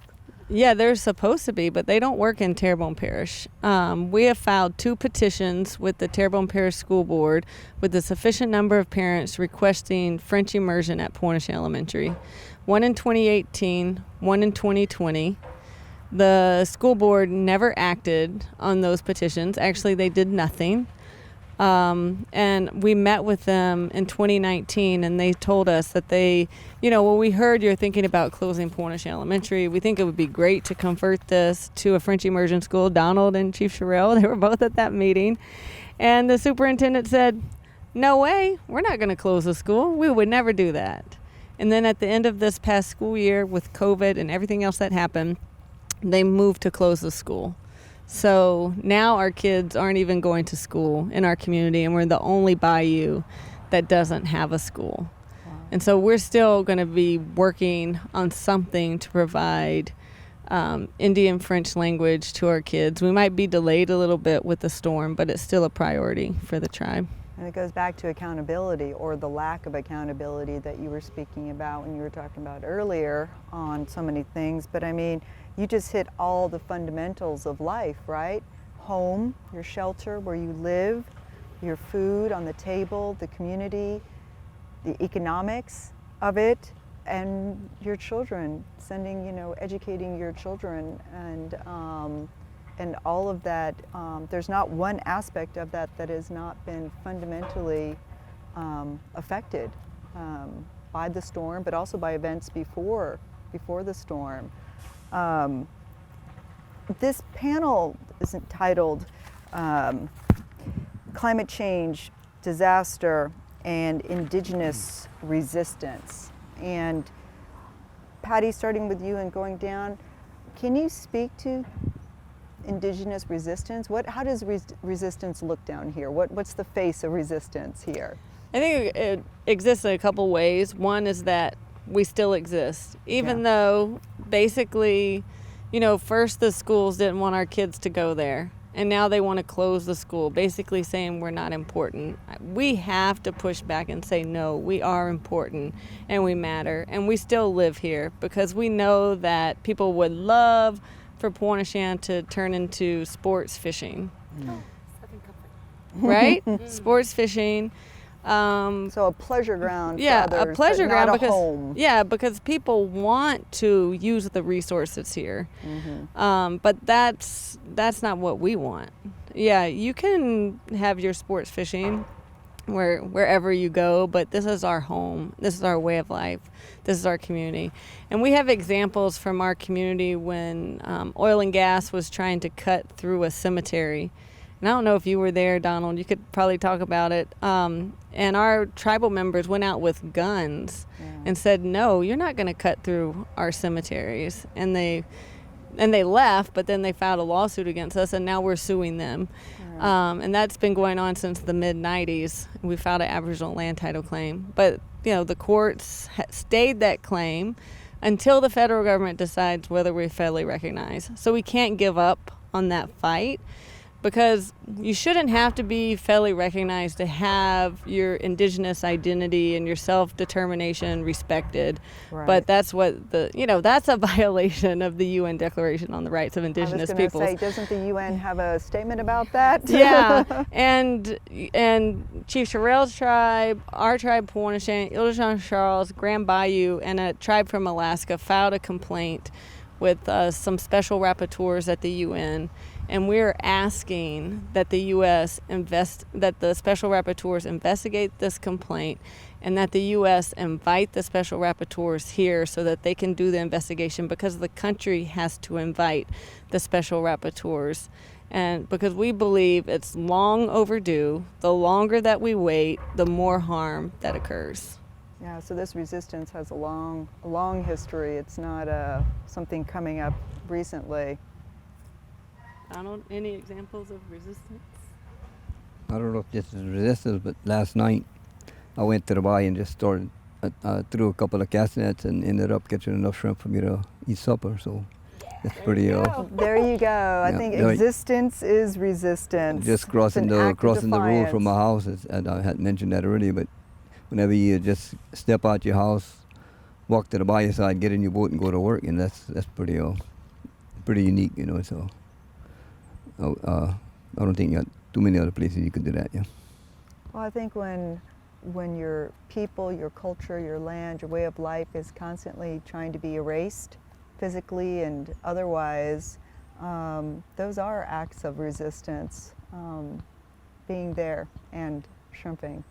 Yeah, they're supposed to be, but they don't work in Terrebonne Parish. We have filed 2 petitions with the Terrebonne Parish School Board with a sufficient number of parents requesting French immersion at Pointe Elementary. One in 2018, one in 2020. The school board never acted on those petitions. Actually, they did nothing. And we met with them in 2019, and they told us that they, well, we heard you're thinking about closing Pointe Elementary. We think it would be great to convert this to a French immersion school. Donald and Chief Shirell, they were both at that meeting. And the superintendent said, no way, we're not going to close the school. We would never do that. And then at the end of this past school year with COVID and everything else that happened, they moved to close the school. So now our kids aren't even going to school in our community, and we're the only bayou that doesn't have a school. Wow. And so we're still going to be working on something to provide Indian French language to our kids. We might be delayed a little bit with the storm, but it's still a priority for the tribe. And it goes back to accountability, or the lack of accountability that you were speaking about when you were talking about earlier on so many things. But I mean, you just hit all the fundamentals of life, right? Home, your shelter, where you live, your food on the table, the community, the economics of it, and your children, educating your children, and all of that. There's not one aspect of that that has not been fundamentally affected by the storm, but also by events before the storm. This panel is entitled Climate Change, Disaster, and Indigenous Resistance. And Patty, starting with you and going down, can you speak to Indigenous resistance? How does resistance look down here? What's the face of resistance here? I think it exists in a couple ways. One is that we still exist, even though basically, first the schools didn't want our kids to go there, and now they want to close the school, basically saying we're not important. We have to push back and say, no, we are important and we matter, and we still live here because we know that people would love for Pointe to turn into sports fishing. Right? Sports fishing. So a pleasure ground for yeah, others, a pleasure but not ground a home. because people want to use the resources here. But that's not what we want. Yeah, you can have your sports fishing wherever you go, but this is our home. This is our way of life. This is our community. And we have examples from our community when oil and gas was trying to cut through a cemetery. And I don't know if you were there, Donald. You could probably talk about it. And our tribal members went out with guns and said, no, you're not going to cut through our cemeteries. And they left, but then they filed a lawsuit against us, and now we're suing them. And that's been going on since the mid-'90s. We filed an Aboriginal land title claim. But, the courts stayed that claim until the federal government decides whether we federally recognize. So we can't give up on that fight, because you shouldn't have to be federally recognized to have your Indigenous identity and your self-determination respected. Right. But that's what that's a violation of the UN Declaration on the Rights of Indigenous Peoples. I was going to say, doesn't the UN have a statement about that? Yeah, and Chief Shirell's tribe, our tribe, Pointe, Erosion, Charles, Grand Bayou, and a tribe from Alaska filed a complaint with some special rapporteurs at the UN. And we're asking that the U.S. that the special rapporteurs investigate this complaint, and that the U.S. invite the special rapporteurs here so that they can do the investigation, because the country has to invite the special rapporteurs. And because we believe it's long overdue. The longer that we wait, the more harm that occurs. Yeah, so this resistance has a long history. It's not something coming up recently. Donald, any examples of resistance? I don't know if this is resistance, but last night I went to the bay and just started I threw a couple of cast nets and ended up catching enough shrimp for me to eat supper. So that's pretty. There you go. I Yeah, think no, existence is resistance. Just It's crossing an act of the road from defiance. my house, and I had mentioned that already. But whenever you just step out your house, walk to the bayou side, get in your boat, and go to work, and that's pretty unique, you know. So I don't think you got too many other places you could do that. Yeah. Well, I think when your people, your culture, your land, your way of life is constantly trying to be erased, physically and otherwise, those are acts of resistance. Being there and shrimping,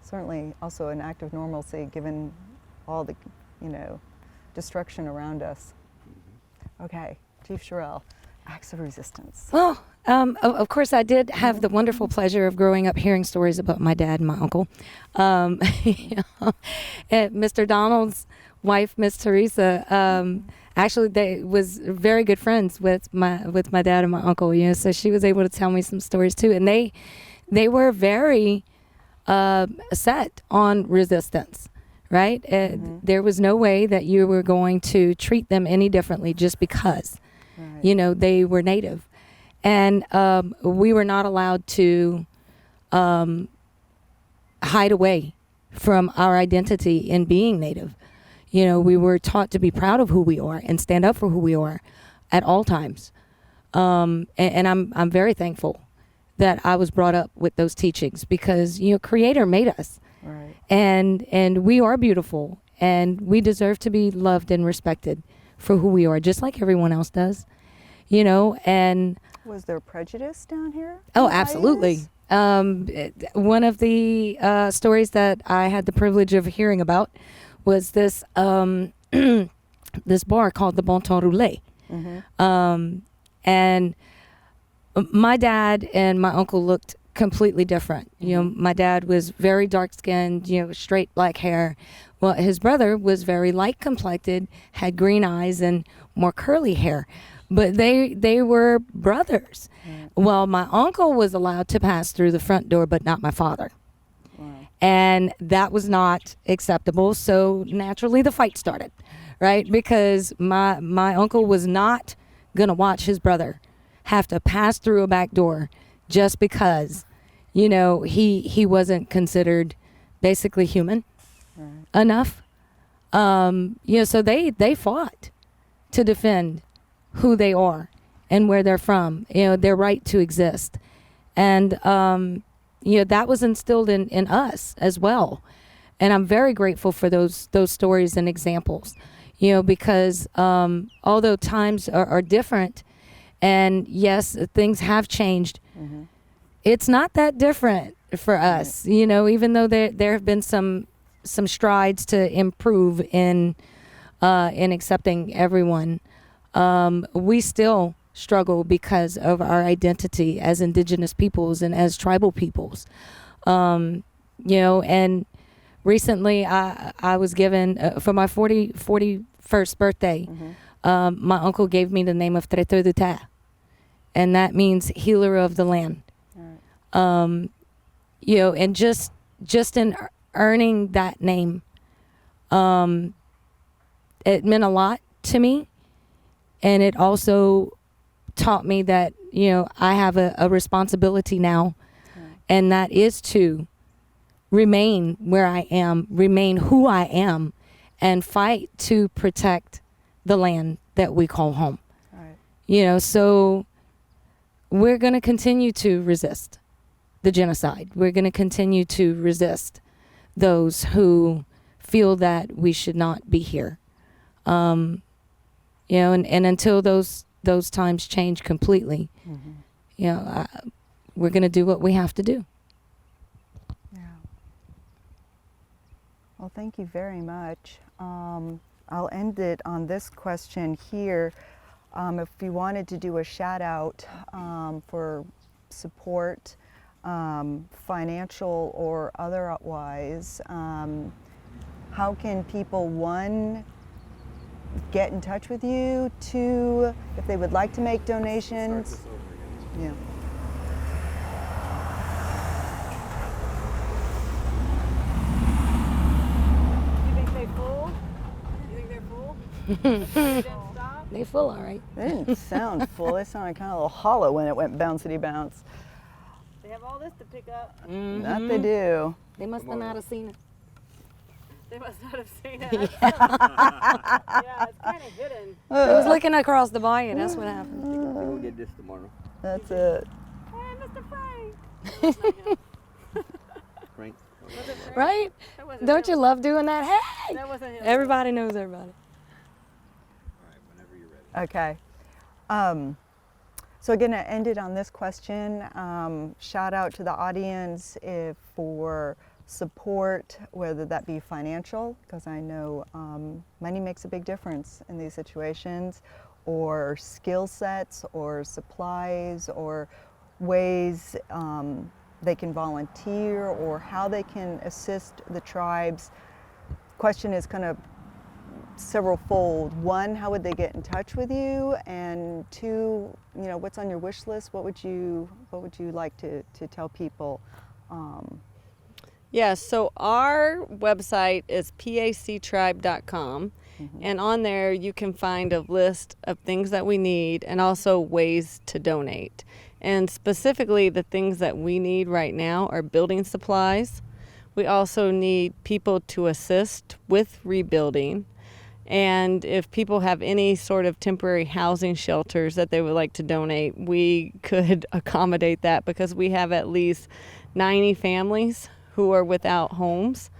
certainly also an act of normalcy given all the, destruction around us. Okay, Chief Shirell, acts of resistance. Well, of course, I did have the wonderful pleasure of growing up hearing stories about my dad and my uncle. And Mr. Donald's wife, Miss Teresa, actually they was very good friends with my dad and my uncle. So she was able to tell me some stories too, and they were very set on resistance. Right? There was no way that you were going to treat them any differently just because, Right. They were Native. And we were not allowed to hide away from our identity in being Native. We were taught to be proud of who we are and stand up for who we are at all times. And I'm very thankful that I was brought up with those teachings because, Creator made us. Right. And we are beautiful, and we deserve to be loved and respected for who we are, just like everyone else does, and Was there prejudice down here? oh, in the absolutely. bayous? One of the stories that I had the privilege of hearing about was this this bar called the Bon Temps Roulé. Mhm. And my dad and my uncle looked completely different. My dad was very dark-skinned, straight black hair. Well, his brother was very light-complected, had green eyes and more curly hair. But they were brothers. Right. Well, my uncle was allowed to pass through the front door, but not my father. Wow. And that was not acceptable. So naturally the fight started, right? Because my uncle was not going to watch his brother have to pass through a back door just because, he wasn't considered basically human Right. enough. So they fought to defend who they are and where they're from, their right to exist. And, that was instilled in us as well. And I'm very grateful for those stories and examples, because although times are different, and yes, things have changed, Mhm. it's not that different for us, even though there have been some strides to improve in accepting everyone. We still struggle because of our identity as Indigenous peoples and as tribal peoples. And recently I was given, for my 41st birthday, my uncle gave me the name of Traiteur de Terre, and that means healer of the land. Right. And just in earning that name, it meant a lot to me. And it also taught me that, I have a responsibility now, and that is to remain where I am, remain who I am, and fight to protect the land that we call home. Right. So we're going to continue to resist the genocide. We're going to continue to resist those who feel that we should not be here. And until those times change completely, Mhm. we're going to do what we have to do. Yeah. Well, thank you very much. I'll end it on this question here. If you wanted to do a shout out for support, financial or otherwise, how can people, one, get in touch with you, two, if they would like to make donations? Start this over again. Yeah. They full, all right. They didn't sound full. They sounded kind of a little hollow when it went bouncity bounce. They have all this to pick up. That they do. They must have not have seen it. They must not have seen it. Yeah, it's kind of hidden. I was looking across the bayou. That's what happened. We'll get this tomorrow. That's it. Hey, Mr. Frank. Frank. Was it Frank? Right? That wasn't Don't him. you love doing that? Hey! That wasn't him. Everybody knows everybody. All right, whenever you're ready. Okay. So again, I ended on this question. Shout out to the audience for support, whether that be financial, because I know money makes a big difference in these situations, or skill sets, or supplies, or ways they can volunteer, or how they can assist the tribes. Question is kind of several-fold. One, how would they get in touch with you? And two, what's on your wish list? What would you like to tell people? Yeah, so our website is pactribe.com, and on there you can find a list of things that we need and also ways to donate. And specifically, the things that we need right now are building supplies. We also need people to assist with rebuilding. And if people have any sort of temporary housing shelters that they would like to donate, we could accommodate that, because we have at least 90 families who are without homes.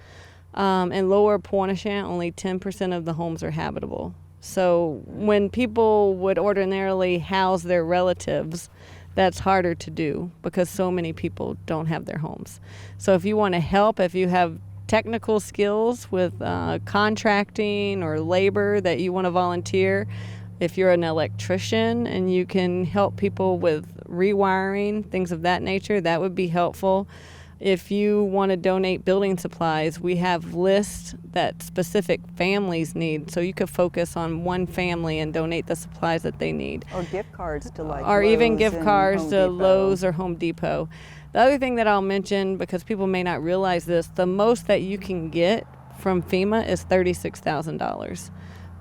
In Lower Pointe, only 10% of the homes are habitable. So when people would ordinarily house their relatives, that's harder to do because so many people don't have their homes. So if you want to help, if you have technical skills with contracting or labor that you want to volunteer, if you're an electrician and you can help people with rewiring, things of that nature, that would be helpful. If you want to donate building supplies, we have lists that specific families need, so you could focus on one family and donate the supplies that they need. Or gift cards to like Or even Lowe's gift and cards Home to Depot. Lowe's or Home Depot. The other thing that I'll mention, because people may not realize this, the most that you can get from FEMA is $36,000.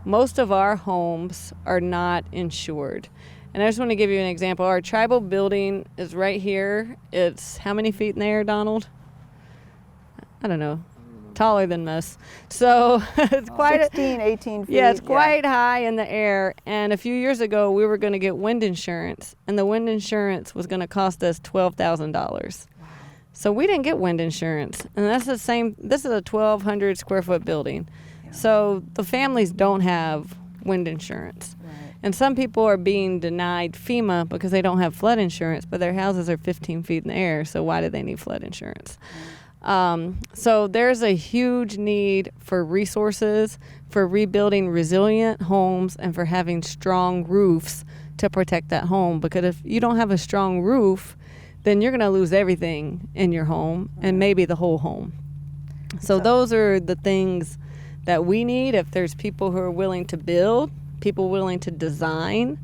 Most of our homes are not insured. And I just want to give you an example. Our tribal building is right here. It's how many feet in the air, Donald? I don't know. Taller than most. So it's quite 16, 18 feet. yeah, it's quite high in the air. And a few years ago, we were going to get wind insurance, and the wind insurance was going to cost us $12,000. So we didn't get wind insurance, and that's the same. This is a 1,200 square foot building, so the families don't have wind insurance. Right. And some people are being denied FEMA because they don't have flood insurance, but their houses are 15 feet in the air. So why do they need flood insurance? So there's a huge need for resources, for rebuilding resilient homes, and for having strong roofs to protect that home. Because if you don't have a strong roof, then you're going to lose everything in your home and maybe the whole home. So those are the things that we need. If there's people who are willing to build, people willing to design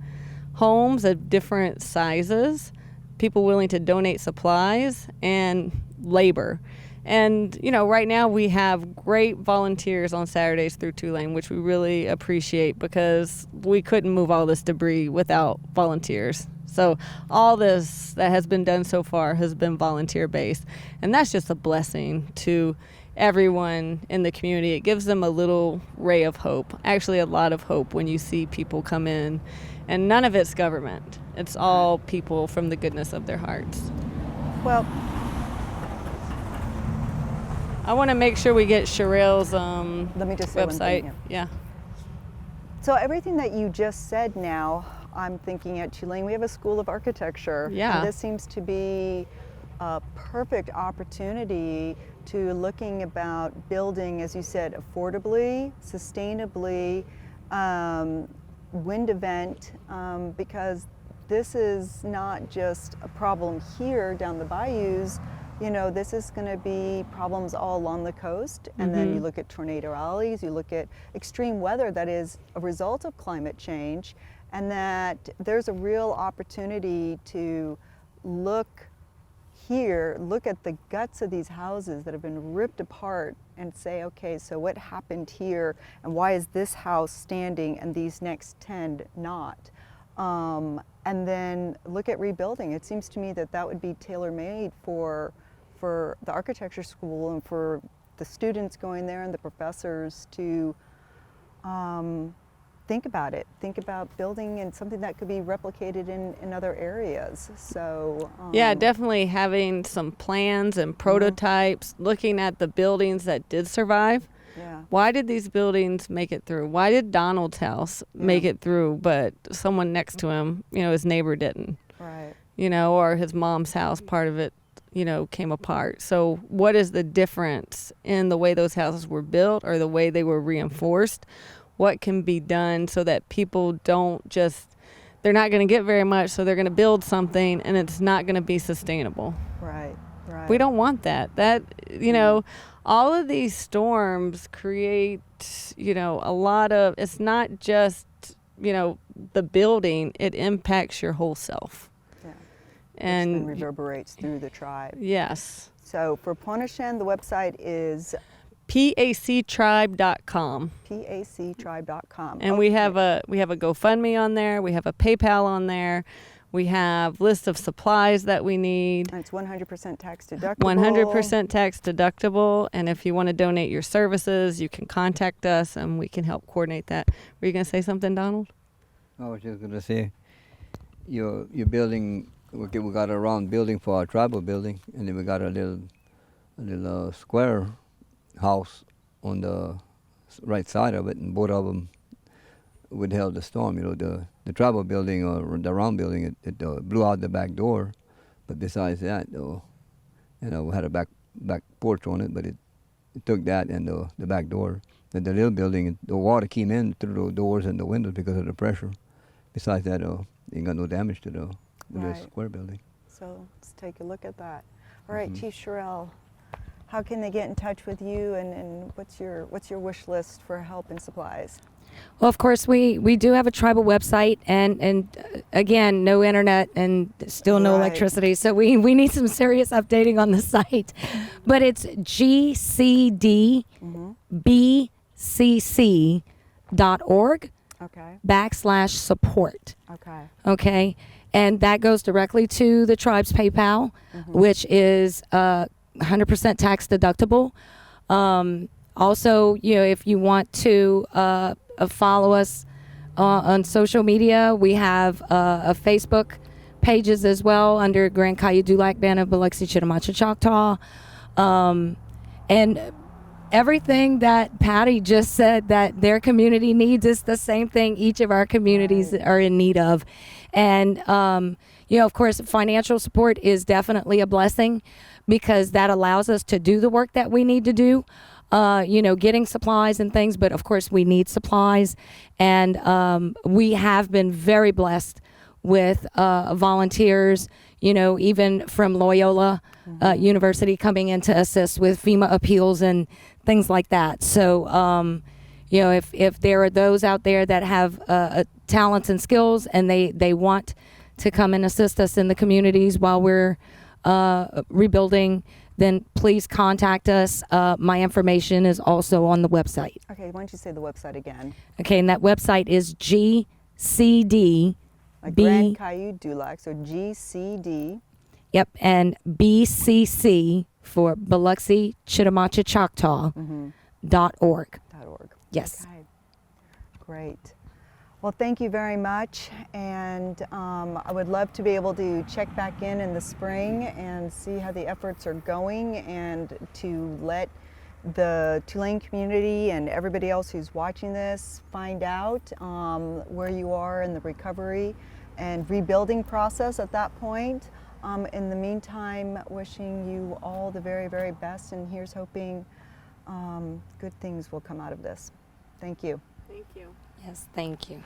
homes of different sizes, people willing to donate supplies and labor. And, right now we have great volunteers on Saturdays through Tulane, which we really appreciate because we couldn't move all this debris without volunteers. So all this that has been done so far has been volunteer-based. And that's just a blessing to everyone in the community. It gives them a little ray of hope, actually a lot of hope, when you see people come in. And none of it's government. It's all people from the goodness of their hearts. Well, I want to make sure we get Shirell's let me just say one thing website. here. Yeah. So everything that you just said now, I'm thinking at Tulane, we have a School of Architecture. Yeah. And this seems to be a perfect opportunity to looking about building, as you said, affordably, sustainably, wind event, because this is not just a problem here down the bayous. This is going to be problems all along the coast. And then you look at tornado alleys, you look at extreme weather that is a result of climate change, and that there's a real opportunity to look here, look at the guts of these houses that have been ripped apart and say, okay, so what happened here and why is this house standing and these next 10 not? And then look at rebuilding. It seems to me that that would be tailor-made for the architecture school and for the students going there and the professors to think about it. Think about building and something that could be replicated in other areas. So yeah, definitely having some plans and prototypes, looking at the buildings that did survive. yeah, Why did these buildings make it through? Why did Donald's house make it through, but someone next to him, his neighbor didn't? right. Or his mom's house, part of it, came apart. So what is the difference in the way those houses were built or the way they were reinforced? What can be done so that people don't they're not going to get very much, so they're going to build something and it's not going to be sustainable. Right, right. We don't want that. All of these storms create, a lot of, it's not just, the building, it impacts your whole self. Yeah. And Which then reverberates through the tribe. yes, So for Pointe-Chien, the website is pactribe.com. pactribe.com. And we have a GoFundMe on there. We have a PayPal on there. We have lists of supplies that we need. And it's 100% tax deductible. 100% tax deductible. And if you want to donate your services, you can contact us and we can help coordinate that. Were you going to say something, Donald? I was just gonna say, your building. We got a round building for our tribal building, and then we got a little square house on the right side of it, and both of them withheld the storm. The tribal building or the round building, it blew out the back door, but besides that, we had a back porch on it, but it took that and the back door. And the little building, the water came in through the doors and the windows because of the pressure. Besides that, ain't got no damage to the Right. square building. So let's take a look at that. All right, Mhm. Chief Shirell, how can they get in touch with you and what's your wish list for help and supplies? Well, of course, we do have a tribal website, and again, no internet and still no Right. electricity, so we need some serious updating on the site. But it's gcdbcc.org Okay, /support. okay, Okay, and that goes directly to the tribe's PayPal, which is 100% tax deductible. Also, if you want to follow us on social media, we have a Facebook pages as well under Grand Caillou Dulac Band of Biloxi-Chitimacha-Choctaw. And everything that Patty just said that their community needs is the same thing each of our communities Right. are in need of. And, of course, financial support is definitely a blessing because that allows us to do the work that we need to do. Getting supplies and things, but of course we need supplies. And we have been very blessed with volunteers, even from Loyola University coming in to assist with FEMA appeals and things like that. So, if there are those out there that have talents and skills and they want to come and assist us in the communities while we're rebuilding, then please contact us. My information is also on the website. okay. Why don't you say the website again? Okay, and that website is GCD. Like B- Grand Caillou Dulac, so GCD. Yep, and BCC for Biloxi-Chitimacha-Choctaw .org. .org. Yes. Okay. Great. Well, thank you very much, and I would love to be able to check back in the spring and see how the efforts are going, and to let the Tulane community and everybody else who's watching this find out where you are in the recovery and rebuilding process at that point. In the meantime, wishing you all the very, very best, and here's hoping good things will come out of this. Thank you. Thank you. Yes, thank you.